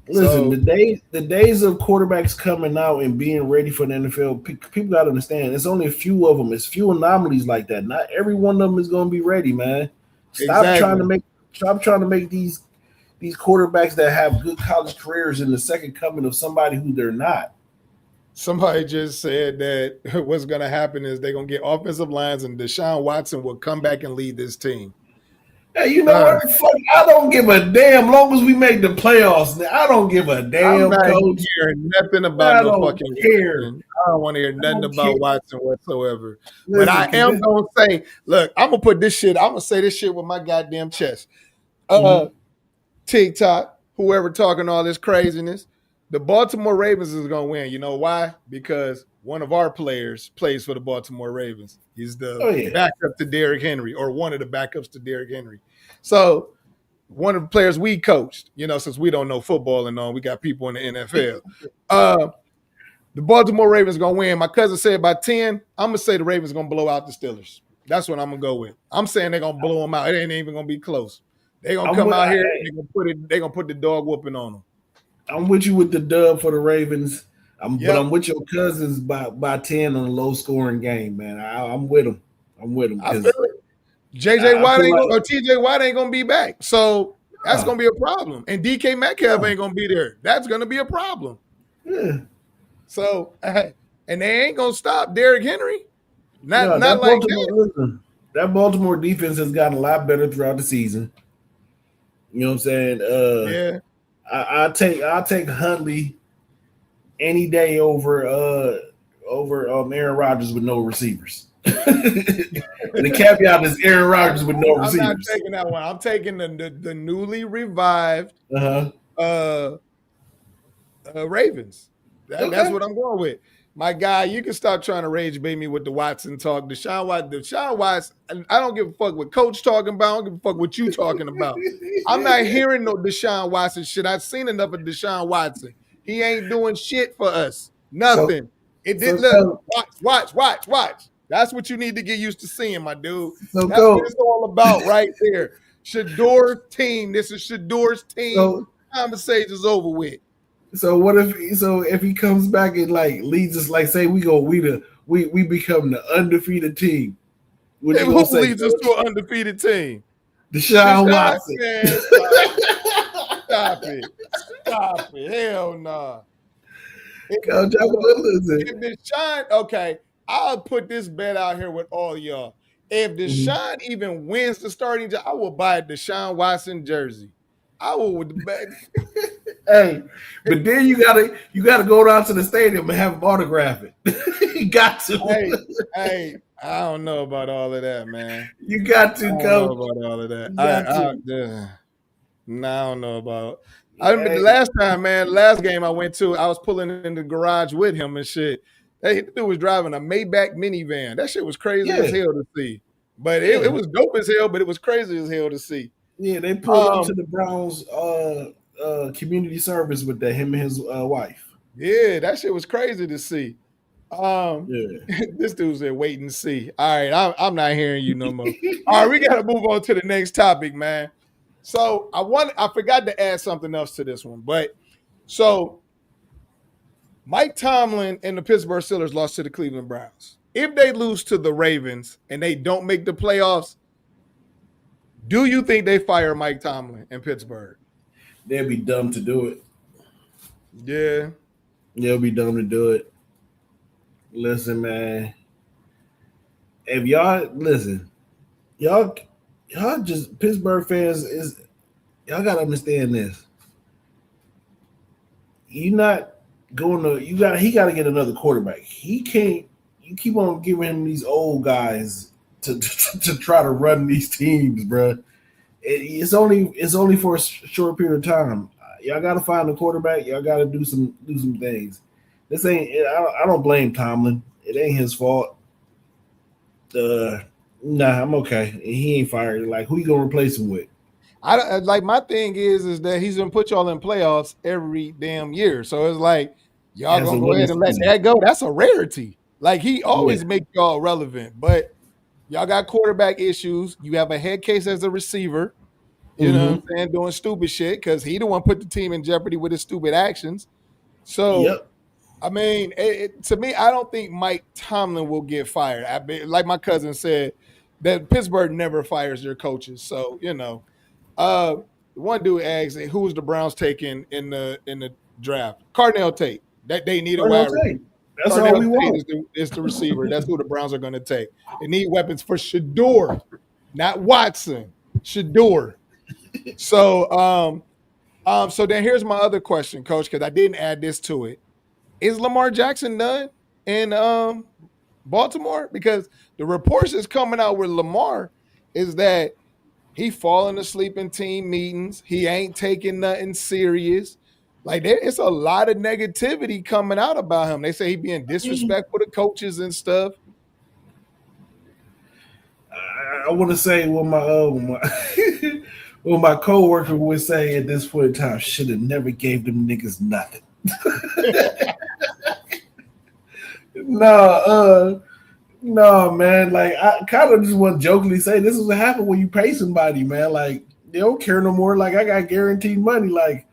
Listen, the days of quarterbacks coming out and being ready for the NFL, people got to understand. It's only a few of them. It's few anomalies like that. Not every one of them is going to be ready, man. Stop trying to make these quarterbacks that have good college careers in the second coming of somebody who they're not. Somebody just said that what's going to happen is they're going to get offensive lines and Deshaun Watson will come back and lead this team. Hey, you know what? Fuck, I don't give a damn. Long as we make the playoffs, I don't give a damn. I'm not hearing nothing about no fucking care. I don't want to hear nothing about Watson whatsoever. Listen, but I am gonna say, look, I'm gonna put this shit. I'm gonna say this shit with my goddamn chest. TikTok, whoever talking all this craziness, the Baltimore Ravens is gonna win. You know why? Because one of our players plays for the Baltimore Ravens. He's the backup to Derrick Henry, or one of the backups to Derrick Henry. So one of the players we coached, you know, since we don't know football and all, we got people in the NFL. The Baltimore Ravens going to win. My cousin said by 10, I'm going to say the Ravens going to blow out the Steelers. That's what I'm going to go with. I'm saying they're going to blow them out. It ain't even going to be close. They're going to come out here and they're going to put the dog whooping on them. I'm with you with the dub for the Ravens. But I'm with your cousins by 10 on a low-scoring game, man. I'm with them. I feel it. JJ Watt or TJ Watt ain't going to be back. So that's going to be a problem. And DK Metcalf ain't going to be there. That's going to be a problem. Yeah. So, and they ain't going to stop Derrick Henry. Not like that. Listen, that Baltimore defense has gotten a lot better throughout the season. You know what I'm saying? Yeah. I'll take Huntley any day over Aaron Rodgers with no receivers. And the caveat is Aaron Rodgers with no receivers. I'm not taking that one. I'm taking the newly revived Ravens. That's what I'm going with. My guy, you can stop trying to rage bait me with the Watson talk. Deshaun Watson, I don't give a fuck what Coach talking about. I don't give a fuck what you talking about. I'm not hearing no Deshaun Watson shit. I've seen enough of Deshaun Watson. He ain't doing shit for us. Nothing. Watch. That's what you need to get used to seeing, my dude. That's what it's all about right there. Shedeur's team. This is Shedeur's team. Conversation is over with. So what if he comes back and like leads us, like say we become the undefeated team? Who leads us to an undefeated team? Deshaun Watson. Stop it. Stop it. Hell nah. Coach, I would listen. If Deshaun, okay, I'll put this bet out here with all y'all. If Deshaun even wins the starting job, I will buy a Deshaun Watson jersey. I will. Hey, but then you gotta go down to the stadium and have him autograph it. You got to. Hey, I don't know about all of that, man. You got to, I don't Coach. know about all of that. I don't know about. I remember the last game I went to, I was pulling in the garage with him and shit. Hey, the dude was driving a Maybach minivan. That shit was crazy as hell to see. But it was dope as hell, but it was crazy as hell to see. Yeah, they pulled up to the Browns community service with him and his wife. Yeah, that shit was crazy to see. This dude said, wait and see. All right, I'm not hearing you no more. All right, we got to move on to the next topic, man. So I forgot to add something else to this one, but so Mike Tomlin and the Pittsburgh Steelers lost to the Cleveland Browns. If they lose to the Ravens and they don't make the playoffs, do you think they fire Mike Tomlin in Pittsburgh? They'd be dumb to do it. Yeah. They'll be dumb to do it. Listen, man. If y'all listen, y'all just Pittsburgh fans y'all gotta understand this. He gotta get another quarterback. He can't. You keep on giving him these old guys to try to run these teams, bro. It's only for a short period of time. Y'all gotta find a quarterback. Y'all gotta do some things. This ain't. I don't blame Tomlin. It ain't his fault. Nah, I'm okay. He ain't fired. Like, who you gonna replace him with? My thing is that he's gonna put y'all in playoffs every damn year. So it's like y'all gonna go ahead and let that go. That's a rarity. Like, he always make y'all relevant, but y'all got quarterback issues. You have a head case as a receiver. You know what I'm saying? Doing stupid shit because he the one put the team in jeopardy with his stupid actions. So, I mean, to me, I don't think Mike Tomlin will get fired. Like my cousin said, that Pittsburgh never fires their coaches. So, one dude asked, who was the Browns taking in the draft? Cardinal Tate. That they need a wide receiver. That's all we want. Is the receiver. That's who the Browns are going to take. They need weapons for SHEDEUR, not Watson. SHEDEUR. So, so then here's my other question, Coach, because I didn't add this to it. Is Lamar Jackson done in Baltimore? Because the reports is coming out with Lamar is that he falling asleep in team meetings. He ain't taking nothing serious. Like, it's a lot of negativity coming out about him. They say he being disrespectful to coaches and stuff. I want to say what my coworker would say at this point in time, should have never gave them niggas nothing. No, man. Like, I kind of just want to jokingly say this is what happened when you pay somebody, man. Like, they don't care no more. Like, I got guaranteed money. Like,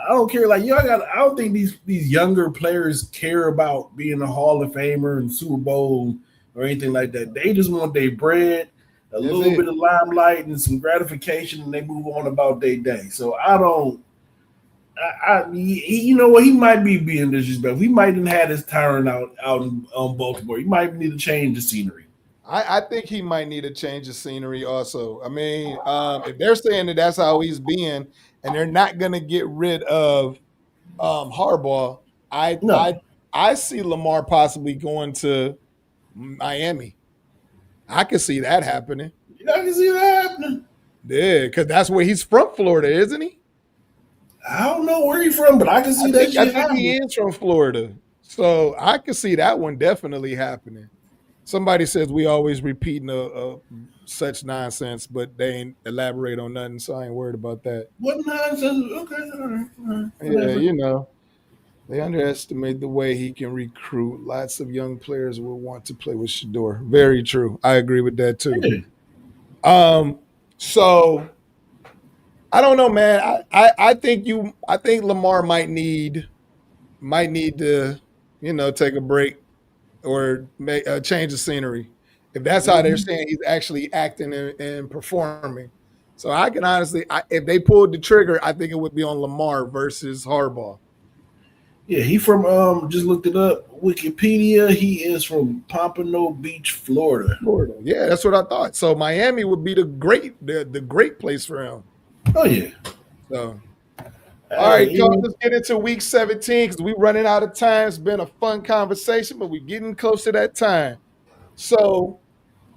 I don't care. Like, I don't think these younger players care about being a Hall of Famer and Super Bowl or anything like that. They just want their bread, a little bit of limelight, and some gratification, and they move on about their day. So you know what? He might be being disrespectful. He might have had his tyrant out on Baltimore. He might need to change the scenery. I think he might need to change the scenery also. I mean, if they're saying that that's how he's being, and they're not going to get rid of Harbaugh, I see Lamar possibly going to Miami. I can see that happening. I can see that happening. Yeah, because that's where he's from, Florida, isn't he? I don't know where he's from, but I can see that shit happening. I think he is from Florida. So I can see that one definitely happening. Somebody says we always repeating such nonsense, but they ain't elaborate on nothing, so I ain't worried about that. What nonsense? Okay, all right. Yeah, they underestimate the way he can recruit. Lots of young players will want to play with SHEDEUR. Very true. I agree with that too. So I don't know, man. I think Lamar might need to, take a break or change the scenery. If that's how they're saying he's actually acting and performing. So I can honestly, if they pulled the trigger, I think it would be on Lamar versus Harbaugh. Yeah, he from just looked it up. Wikipedia. He is from Pompano Beach, Florida. Florida. Yeah, that's what I thought. So Miami would be the great place for him. Oh yeah. So all right, Coach, let's get into week 17 because we're running out of time. It's been a fun conversation, but we're getting close to that time. So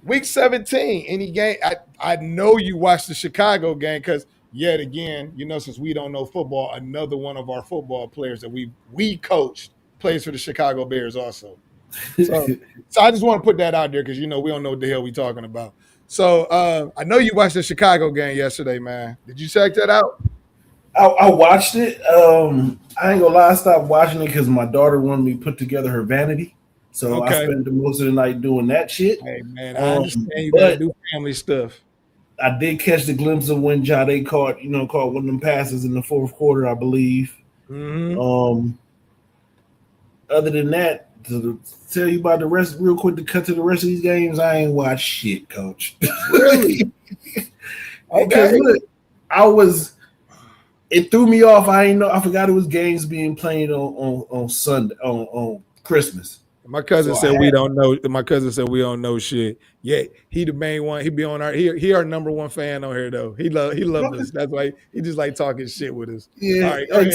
week 17, any game? I know you watched the Chicago game because yet again, since we don't know football, another one of our football players that we coached plays for the Chicago Bears also. So I just want to put that out there because we don't know what the hell we talking about. So I know you watched the Chicago game yesterday, man. Did you check that out? I watched it. I ain't gonna lie, I stopped watching it because my daughter wanted me to put together her vanity. So I spent the most of the night doing that shit. Hey man, I understand you gotta do family stuff. I did catch the glimpse of when Jade caught one of them passes in the fourth quarter, I believe. Mm-hmm. Other than that, to tell you about the rest real quick, to cut to the rest of these games, I ain't watched shit, Coach. Really? Because look, it threw me off. I forgot it was games being played on Sunday on Christmas. My cousin said we don't know. My cousin said we don't know shit. Yeah, he the main one. He be on he our number one fan on here though. He loved us. That's why he just like talking shit with us. Yeah. All right,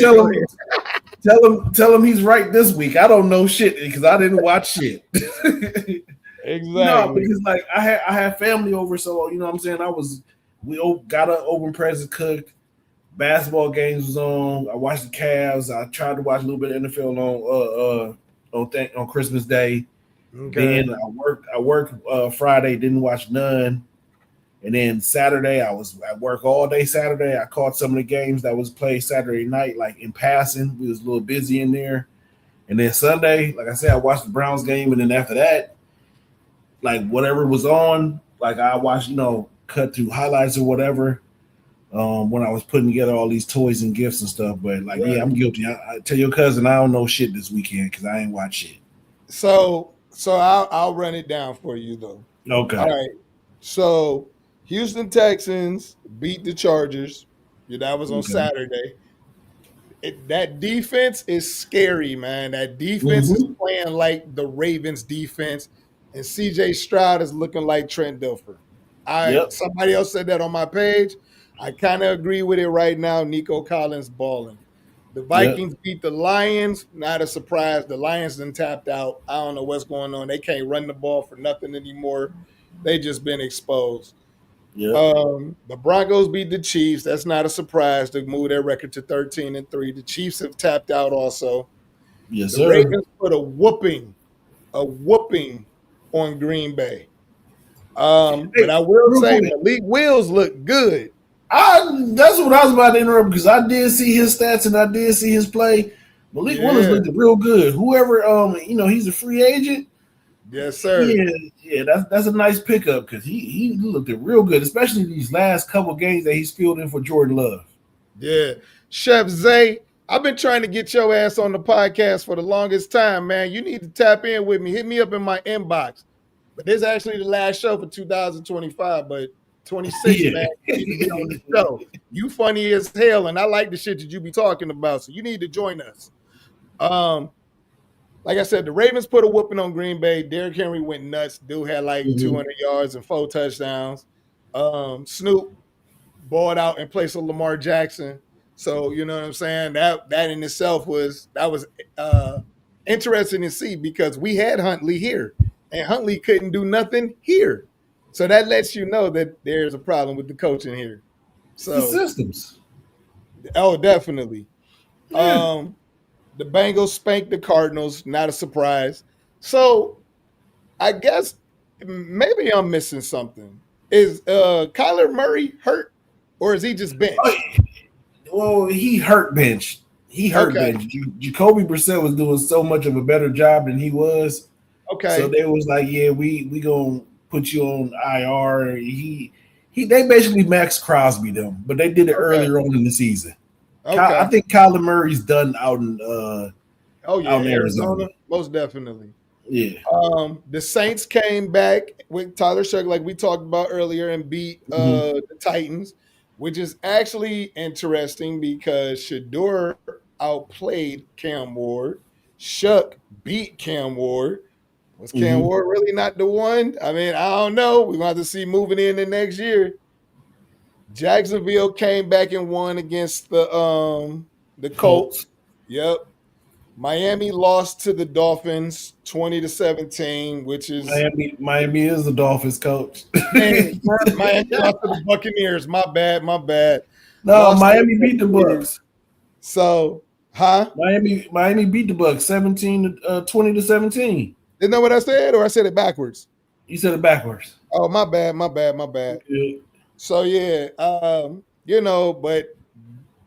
tell him he's right this week. I don't know shit because I didn't watch shit. Exactly. No, because like I had family over, so you know what I'm saying. We got an open present cooked. Basketball games was on. I watched the Cavs. I tried to watch a little bit of NFL on Christmas Day. Okay. Then I worked Friday, didn't watch none. And then Saturday, I was at work all day Saturday. I caught some of the games that was played Saturday night, like in passing. We was a little busy in there. And then Sunday, like I said, I watched the Browns game. And then after that, like whatever was on, like I watched, cut through highlights or whatever. When I was putting together all these toys and gifts and stuff, but like, yeah, I'm guilty. I tell your cousin I don't know shit this weekend because I ain't watch shit. So I'll run it down for you though. Okay. All right. So Houston Texans beat the Chargers. Yeah, that was on Saturday. That defense is scary, man. That defense is playing like the Ravens defense, and CJ Stroud is looking like Trent Dilfer. Somebody else said that on my page. I kind of agree with it right now. Nico Collins balling. The Vikings beat the Lions. Not a surprise. The Lions done tapped out. I don't know what's going on. They can't run the ball for nothing anymore. They just been exposed. The Broncos beat the Chiefs. That's not a surprise to move their record to 13-3. The Chiefs have tapped out also. Yes, the Ravens put a whooping on Green Bay. But I will say Malik Wills look good. That's what I was about to interrupt because I did see his stats and I did see his play. Malik Willis looked real good. Whoever, he's a free agent. Yes, sir. Yeah, that's a nice pickup because he looked real good, especially these last couple games that he's filled in for Jordan Love. Yeah, Chef Zay, I've been trying to get your ass on the podcast for the longest time, man. You need to tap in with me. Hit me up in my inbox. But this is actually the last show for 2025, but 26, man. You need to be on the show. You funny as hell, and I like the shit that you be talking about, so you need to join us. Like I said, the Ravens put a whooping on Green Bay. Derrick Henry went nuts. Dude had like 200 yards and 4 touchdowns. Snoop balled out in place of Lamar Jackson. So, you know what I'm saying? That in itself was interesting to see because we had Huntley here, and Huntley couldn't do nothing here. So that lets you know that there's a problem with the coaching here. So the systems. Oh, definitely. Yeah. The Bengals spanked the Cardinals, not a surprise. So I guess maybe I'm missing something. Is Kyler Murray hurt or is he just benched? Well, he hurt bench. Bench. Jacoby Brissett was doing so much of a better job than he was. Okay. So they was like, yeah, we gonna put you on IR. They basically Max Crosby them, but they did it earlier on in the season. Okay. I think Kyler Murray's done out in Arizona. Most definitely. Yeah. The Saints came back with Tyler Shuck, like we talked about earlier, and beat the Titans. which is actually interesting because SHEDEUR outplayed Cam Ward. Shuck beat Cam Ward. Was Cam Ward really not the one? I mean, I don't know. We're going to have to see moving in the next year. Jacksonville came back and won against the Colts. Yep. Miami lost to the Dolphins 20-17, which is Miami is the Dolphins coach. man, Miami lost to the Buccaneers. My bad. No, Lost Miami beat the Bucks. So, Miami beat the Bucks 20-17. Isn't that what I said, or I said it backwards? You said it backwards. Oh, my bad. Yeah. So yeah, but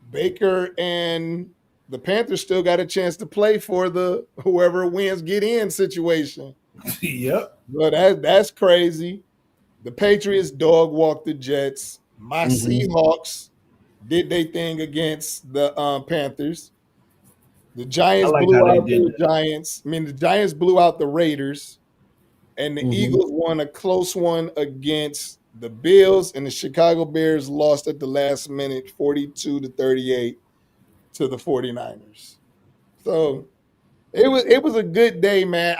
Baker and the Panthers still got a chance to play for the whoever wins get in situation. Yep. But that's crazy. The Patriots dog walked the Jets. My Seahawks did their thing against the Panthers. The Giants blew out the Giants. I mean, the Giants blew out the Raiders. And the Eagles won a close one against the Bills, and the Chicago Bears lost at the last minute 42-38 to the 49ers. So it was a good day, man.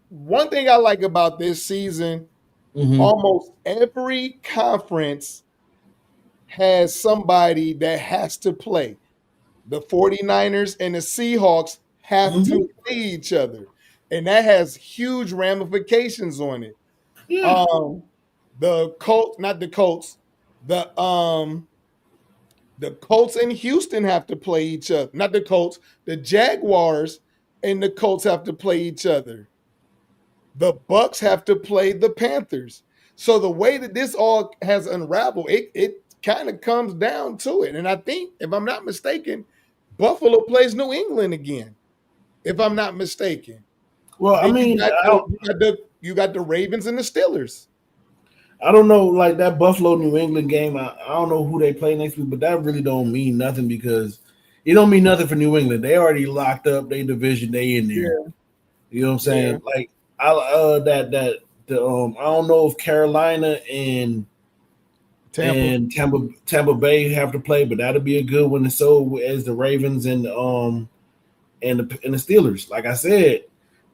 One thing I like about this season, almost every conference has somebody that has to play. The 49ers and the Seahawks have to play each other. And that has huge ramifications on it. Yeah. The Colts, not the Colts, the Colts and Houston have to play each other. Not the Colts, the Jaguars and the Colts have to play each other. The Bucks have to play the Panthers. So the way that this all has unraveled, it kind of comes down to it. And I think, if I'm not mistaken, Buffalo plays New England again, if I'm not mistaken. Well, I mean, you got the Ravens and the Steelers. I don't know, like that Buffalo New England game. I don't know who they play next week, but that really don't mean nothing because it don't mean nothing for New England. They already locked up their division. They in there. Yeah. You know what I'm saying? Yeah. Like I don't know if Carolina and Tampa Bay have to play, but that'll be a good one. And so as the Ravens and the Steelers. Like I said,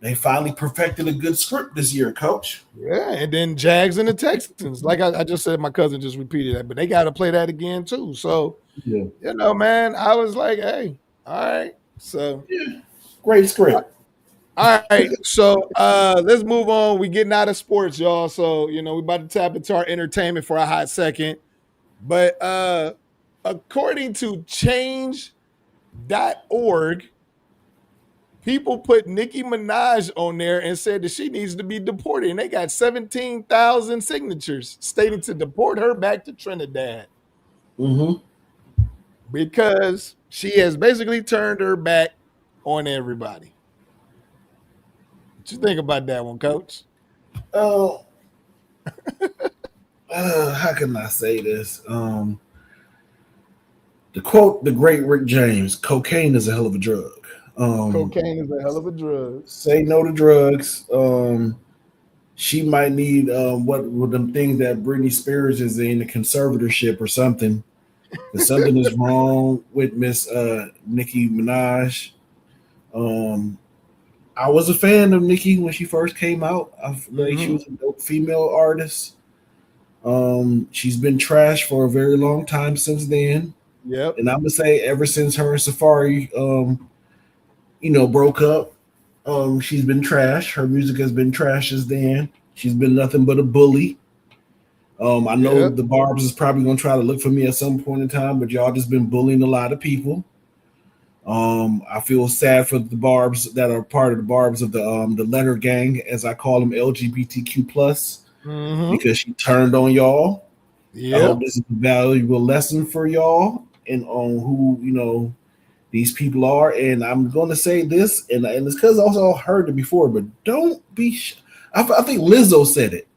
they finally perfected a good script this year, Coach. Yeah, and then Jags and the Texans. Like I just said, my cousin just repeated that, but they got to play that again too. So, man, I was like, hey, all right. So, great script. All right, so let's move on. We're getting out of sports, y'all. So, we're about to tap into our entertainment for a hot second. But according to change.org, people put Nicki Minaj on there and said that she needs to be deported. And they got 17,000 signatures stating to deport her back to Trinidad. Because she has basically turned her back on everybody. What you think about that one, Coach? How can I say this? To quote the great Rick James, cocaine is a hell of a drug. Cocaine is a hell of a drug. Say no to drugs. She might need what them things that Britney Spears is in, a conservatorship or something. But something is wrong with Miss Nicki Minaj. I was a fan of Nicki when she first came out. I feel like she was a dope female artist. She's been trashed for a very long time since then. Yep. And I'm gonna say ever since her and Safari broke up, she's been trash. Her music has been trash since then. She's been nothing but a bully. I know the Barbs is probably gonna try to look for me at some point in time, but y'all just been bullying a lot of people. I feel sad for the Barbs that are part of the Barbs of the letter gang, as I call them, LGBTQ+, because she turned on y'all. I hope this is a valuable lesson for y'all and on who these people are. And I'm going to say this, and it's because I also heard it before, but don't be. I think Lizzo said it.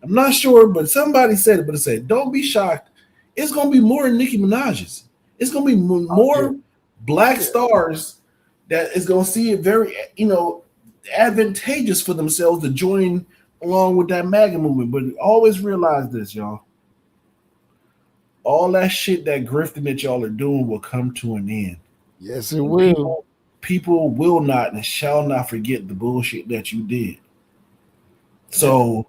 I'm not sure, but somebody said it. But it said, "Don't be shocked. It's going to be more Nicki Minaj's. It's going to be more." Black stars that is going to see it very, advantageous for themselves to join along with that MAGA movement. But always realize this, y'all. all that shit, that grifting that y'all are doing will come to an end. Yes, it will. People will not and shall not forget the bullshit that you did. So,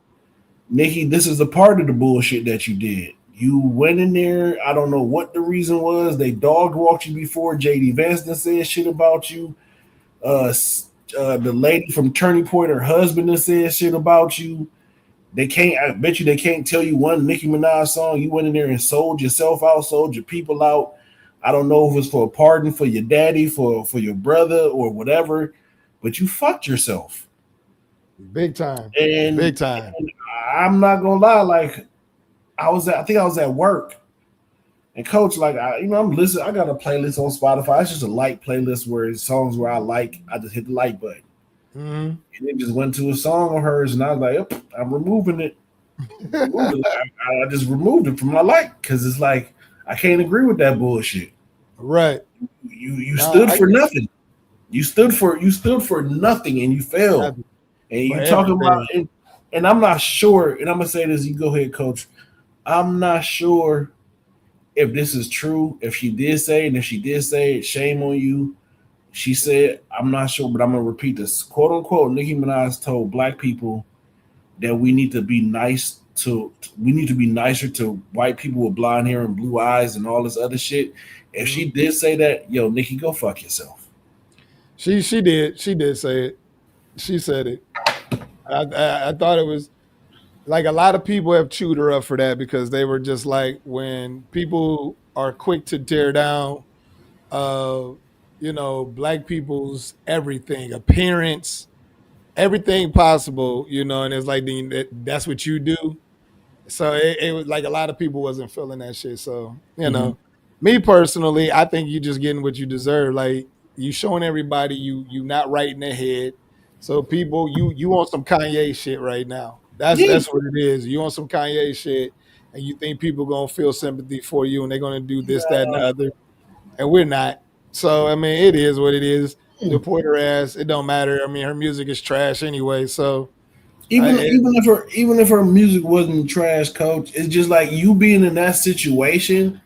Nikki, this is a part of the bullshit that you did. You went in there. I don't know what the reason was. They dog walked you before. JD Vance done said shit about you. The lady from Turning Point, her husband done said shit about you. They can't. I bet you they can't tell you one Nicki Minaj song. You went in there and sold yourself out, sold your people out. I don't know if it's for a pardon for your daddy, for your brother, or whatever, but you fucked yourself. Big time. And big time. And I'm not gonna lie, like I think I was at work, and Coach, like I'm listening. I got a playlist on Spotify. It's just a light playlist where it's songs where I like. I just hit the like button. Mm-hmm. And it just went to a song of hers, and I was like, "Yep, I'm removing it." I just removed it from my like because it's like I can't agree with that bullshit. Right. You stood for nothing. You stood for nothing, and you failed. And you talking about, and I'm not sure. And I'm gonna say this. You go ahead, Coach. I'm not sure if this is true. If she did say, and if she did say, shame on you. She said, I'm not sure, but I'm going to repeat this. Quote unquote, Nicki Minaj told black people that we need to be nicer to white people with blonde hair and blue eyes and all this other shit. If she did say that, yo, Nicki, go fuck yourself. She did. She did say it. She said it. I thought it was like a lot of people have chewed her up for that because they were just like, when people are quick to tear down black people's everything, appearance, everything possible, and it's like that's what you do. So it was like a lot of people wasn't feeling that shit. So, me personally, I think you just getting what you deserve. Like, you showing everybody you not right in the head. So people, you want some Kanye shit right now. That's what it is. You want some Kanye shit, and you think people gonna feel sympathy for you and they're gonna do this, that, and the other. And we're not. So, I mean, it is what it is. Deport her ass. It don't matter. I mean, her music is trash anyway. So even if her music wasn't trash, Coach, it's just like you being in that situation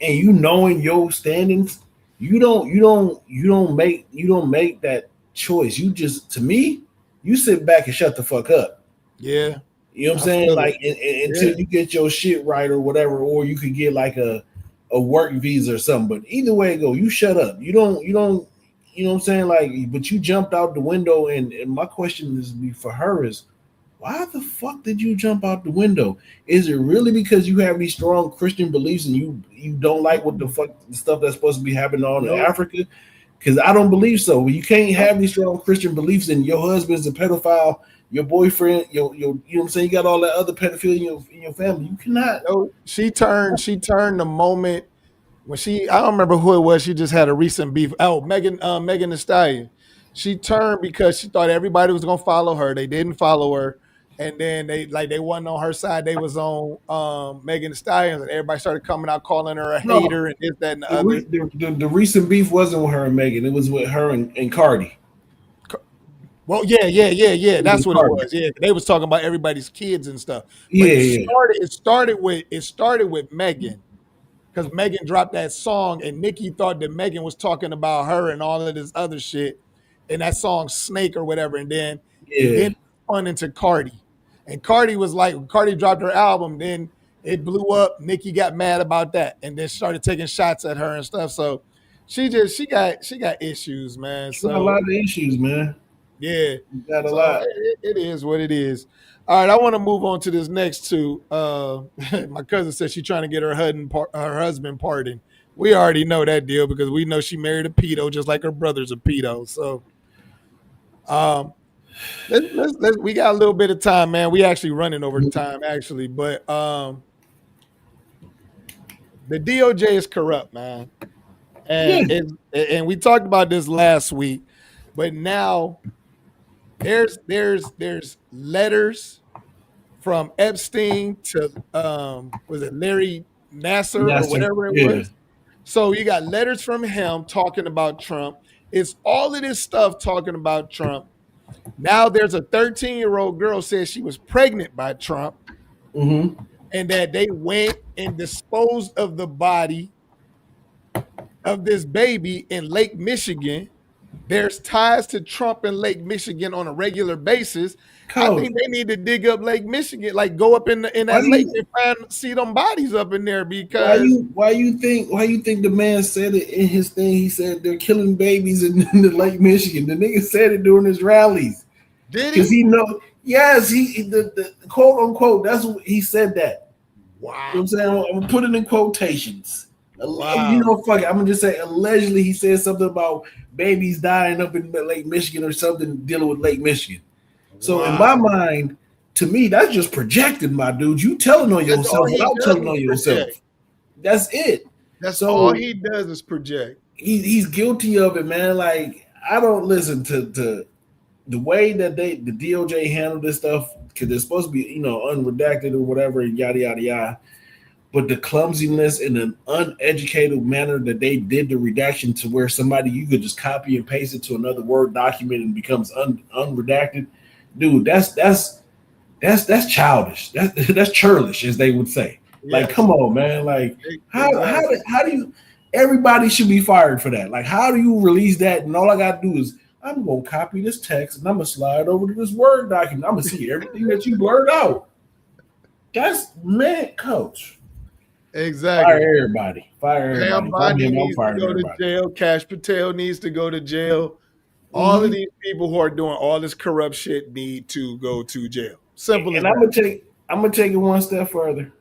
and you knowing your standings, you don't make that choice. You just, to me, you sit back and shut the fuck up. Yeah. You know what I'm saying? Like until you get your shit right or whatever, or you could get like a work visa or something. But either way it go, you shut up. You don't, you know what I'm saying? Like, but you jumped out the window, and my question is for her is, why the fuck did you jump out the window? Is it really because you have these strong Christian beliefs and you don't like what the fuck the stuff that's supposed to be happening on in Africa? Because I don't believe so. You can't have these strong Christian beliefs and your husband's a pedophile, your boyfriend, you know what I'm saying? You got all that other pedophilia in your family. You cannot. No, she turned the moment when I don't remember who it was. She just had a recent beef. Oh, Megan Thee Stallion. She turned because she thought everybody was gonna follow her. They didn't follow her. And then they wasn't on her side. They was on Megan Thee Stallion, and everybody started coming out calling her a hater and this, that, and the other. The recent beef wasn't with her and Megan. It was with her and Cardi. Well, yeah. That's what it was. Yeah, they was talking about everybody's kids and stuff. But it started with Megan, because Megan dropped that song, and Nicki thought that Megan was talking about her and all of this other shit, and that song Snake or whatever, and then it spun into Cardi, and Cardi was like, Cardi dropped her album, then it blew up. Nicki got mad about that, and then started taking shots at her and stuff. So she got issues, man. She got a lot of issues, man. Yeah, got a lot. It is what it is. All right, I want to move on to this next two. My cousin said she's trying to get her husband pardoned. We already know that deal because we know she married a pedo, just like her brother's a pedo. So, we got a little bit of time, man. We actually running over the time, actually, but the DOJ is corrupt, man, and we talked about this last week, but now. There's letters from Epstein to was it Larry Nassar or whatever it was. So you got letters from him talking about Trump. It's all of this stuff talking about Trump. Now there's a 13-year-old girl says she was pregnant by Trump. Mm-hmm. and that they went and disposed of the body of this baby in Lake Michigan. There's ties to Trump in Lake Michigan on a regular basis. I Coach, think they need to dig up Lake Michigan, like go up in why that do lake you and see them bodies up in there because why you think the man said it in his thing? He said they're killing babies in the Lake Michigan. The nigga said it during his rallies. did Because he? he know, yes, the quote unquote, that's what he said that. Wow. You know what I'm saying? I'm gonna put it in quotations. Wow. You know, fuck it. I'm gonna just say allegedly he said something about babies dying up in Lake Michigan or something dealing with Lake Michigan. So in my mind, to me, that's just projecting, my dude. You telling on yourself without telling on yourself. That's it. That's all he does is project. He's guilty of it, man. Like, I don't listen to the way that the DOJ handled this stuff, because it's supposed to be, you know, unredacted or whatever, yada yada yada. But the clumsiness and an uneducated manner that they did the redaction to where somebody you could just copy and paste it to another Word document and becomes unredacted, dude. That's childish. That's churlish, as they would say. Yeah. Like, come on, man. Like, how do you? Everybody should be fired for that. Like, how do you release that? And all I got to do is I'm gonna copy this text and I'm gonna slide over to this Word document. I'm gonna see everything that you blurred out. That's man, coach. Exactly. Fire everybody. Fire everybody. Bundy needs to go to jail. Cash Patel needs to go to jail. All of these people who are doing all this corrupt shit need to go to jail. Simple. And I'm gonna take it one step further.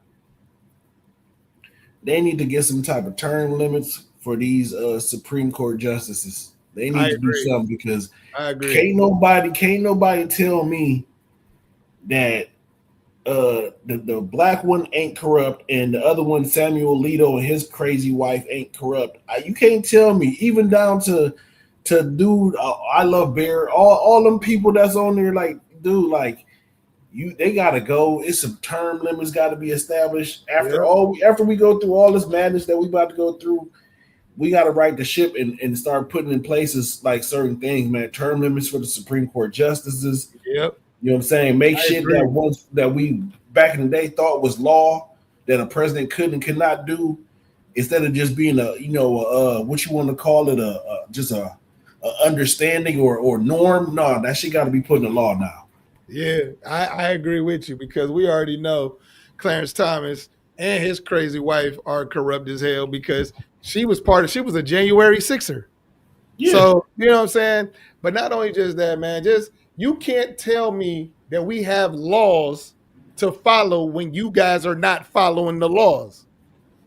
They need to get some type of term limits for these Supreme Court justices. They need to do something, because can't nobody tell me that the black one ain't corrupt and the other one, Samuel Alito, and his crazy wife ain't corrupt. You can't tell me, even down to dude, I Love Bear, all them people that's on there, like, dude, like, they gotta go. It's some term limits got to be established. After we go through all this madness that we about to go through, we got to right the ship and start putting in places like certain things, man. Term limits for the Supreme Court justices. Yep. You know what I'm saying? Make shit that once that we back in the day thought was law that a president could and could not do, instead of just being what you want to call it, just a understanding or norm. No, that shit got to be put in the law now. Yeah, I agree with you, because we already know Clarence Thomas and his crazy wife are corrupt as hell, because she was a January 6er. Yeah. So, you know what I'm saying? But not only just that, man, you can't tell me that we have laws to follow when you guys are not following the laws.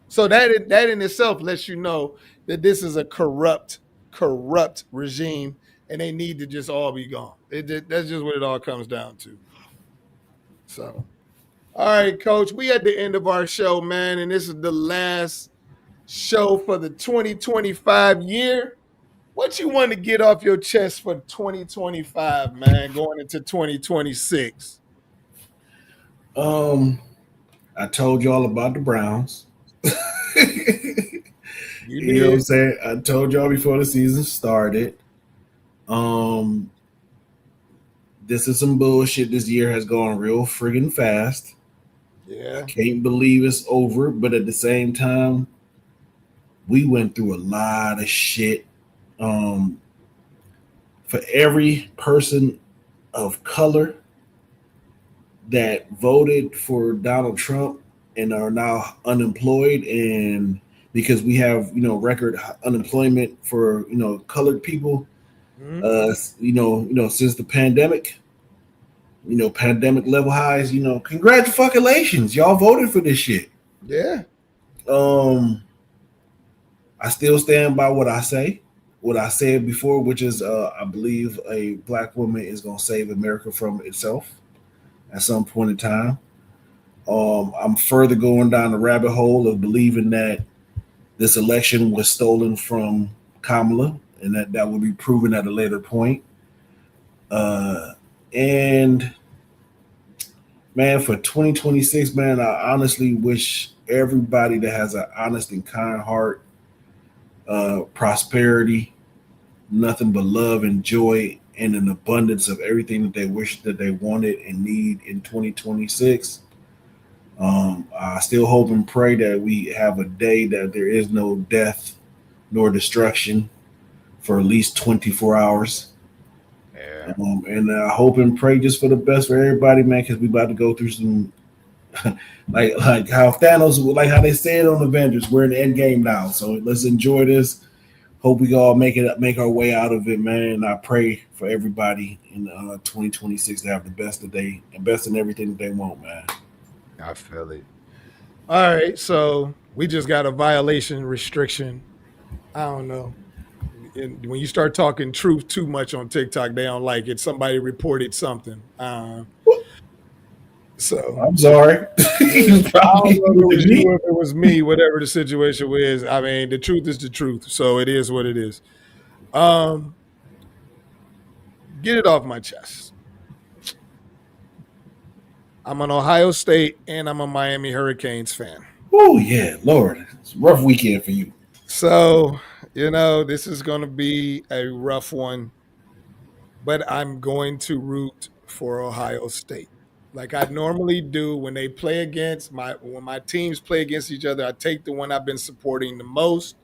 So that in itself lets you know that this is a corrupt regime, and they need to just all be gone. That's just what it all comes down to. So, all right, Coach, we at the end of our show, man, and this is the last show for the 2025 year. What you want to get off your chest for 2025, man, going into 2026? I told y'all about the Browns. You know what I'm saying? I told y'all before the season started. This is some bullshit. This year has gone real friggin' fast. Yeah. I can't believe it's over, but at the same time, we went through a lot of shit. For every person of color that voted for Donald Trump and are now unemployed, and because we have, record unemployment for, colored people, since the pandemic, pandemic level highs, congratulations, y'all voted for this shit. Yeah. I still stand by what I said before, which is I believe a black woman is going to save America from itself at some point in time. I'm further going down the rabbit hole of believing that this election was stolen from Kamala, and that will be proven at a later point. And man, for 2026, man, I honestly wish everybody that has an honest and kind heart, prosperity, nothing but love and joy, and an abundance of everything that they wish that they wanted and need in 2026. I still hope and pray that we have a day that there is no death nor destruction for at least 24 hours. Yeah. And I hope and pray just for the best for everybody, man, because we about to go through some like how Thanos, like how they said on Avengers, we're in the end game now. So let's enjoy this. Hope we all make our way out of it, man. And I pray for everybody in 2026 to have the best that they and best in everything that they want, man. I feel it. All right, so we just got a violation restriction. I don't know. When you start talking truth too much on TikTok, they don't like it. Somebody reported something. So I'm sorry. I don't know if it was you or if it was me, whatever the situation was. I mean, the truth is the truth. So it is what it is. Get it off my chest. I'm an Ohio State and I'm a Miami Hurricanes fan. Oh yeah, Lord, it's a rough weekend for you. So, this is going to be a rough one, but I'm going to root for Ohio State. Like I normally do when they play when my teams play against each other, I take the one I've been supporting the most,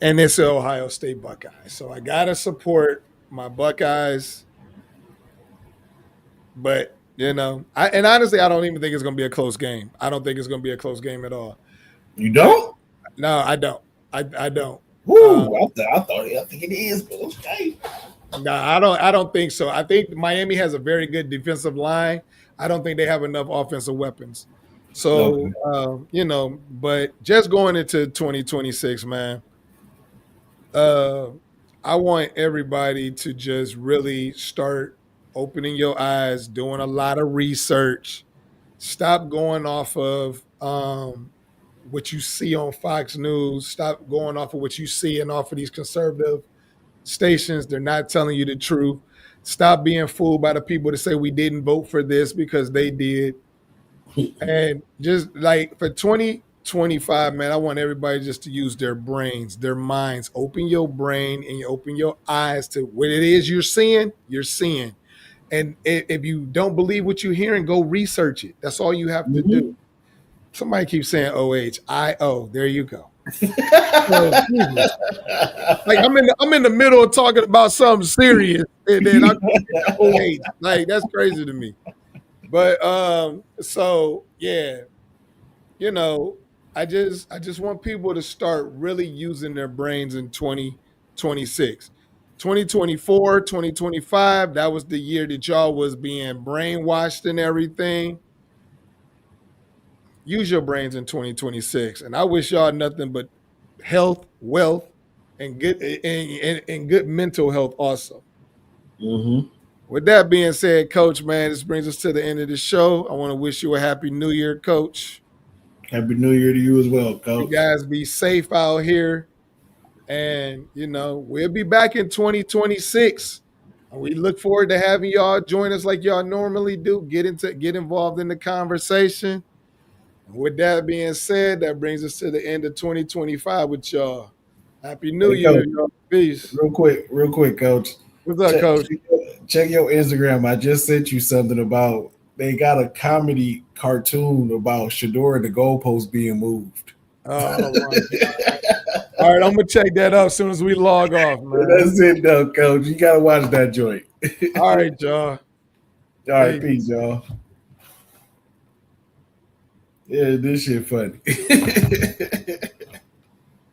and it's the Ohio State Buckeyes. So I got to support my Buckeyes, but and honestly, I don't even think it's going to be a close game. I don't think it's going to be a close game at all. You don't? No, I don't. I don't. Woo, I think it is, but okay. No, I don't think so. I think Miami has a very good defensive line. I don't think they have enough offensive weapons. So, Okay. But just going into 2026, man, I want everybody to just really start opening your eyes, doing a lot of research. Stop going off of what you see on Fox News. Stop going off of what you see and off of these conservative stations. They're not telling you the truth. Stop being fooled by the people that say we didn't vote for this because they did. And just like for 2025, man, I want everybody just to use their brains, their minds. Open your brain and you open your eyes to what it is you're seeing, you're seeing. And if you don't believe what you're hearing, go research it. That's all you have to do. Somebody keeps saying OHIO. There you go. Like I'm in the middle of talking about something serious, and then I'm OH. Like that's crazy to me. But so yeah, I just want people to start really using their brains in 2026. 2024, 2025, that was the year that y'all was being brainwashed and everything. Use your brains in 2026. And I wish y'all nothing but health, wealth, and good mental health also. Mm-hmm. With that being said, Coach, man, this brings us to the end of the show. I want to wish you a happy New Year, Coach. Happy New Year to you as well, Coach. You guys be safe out here. And, we'll be back in 2026. And we look forward to having y'all join us like y'all normally do. Get involved in the conversation. And with that being said, that brings us to the end of 2025 with y'all. Happy New Year, Coach, y'all. Peace. Real quick, Coach. What's up, Coach? Check your Instagram. I just sent you something about they got a comedy cartoon about SHEDEUR and the goalpost being moved. Oh my God. All right, I'm gonna check that out as soon as we log off, man. That's it, though, Coach. You gotta watch that joint. All right, y'all. All right, peace, y'all. Yeah, this shit funny.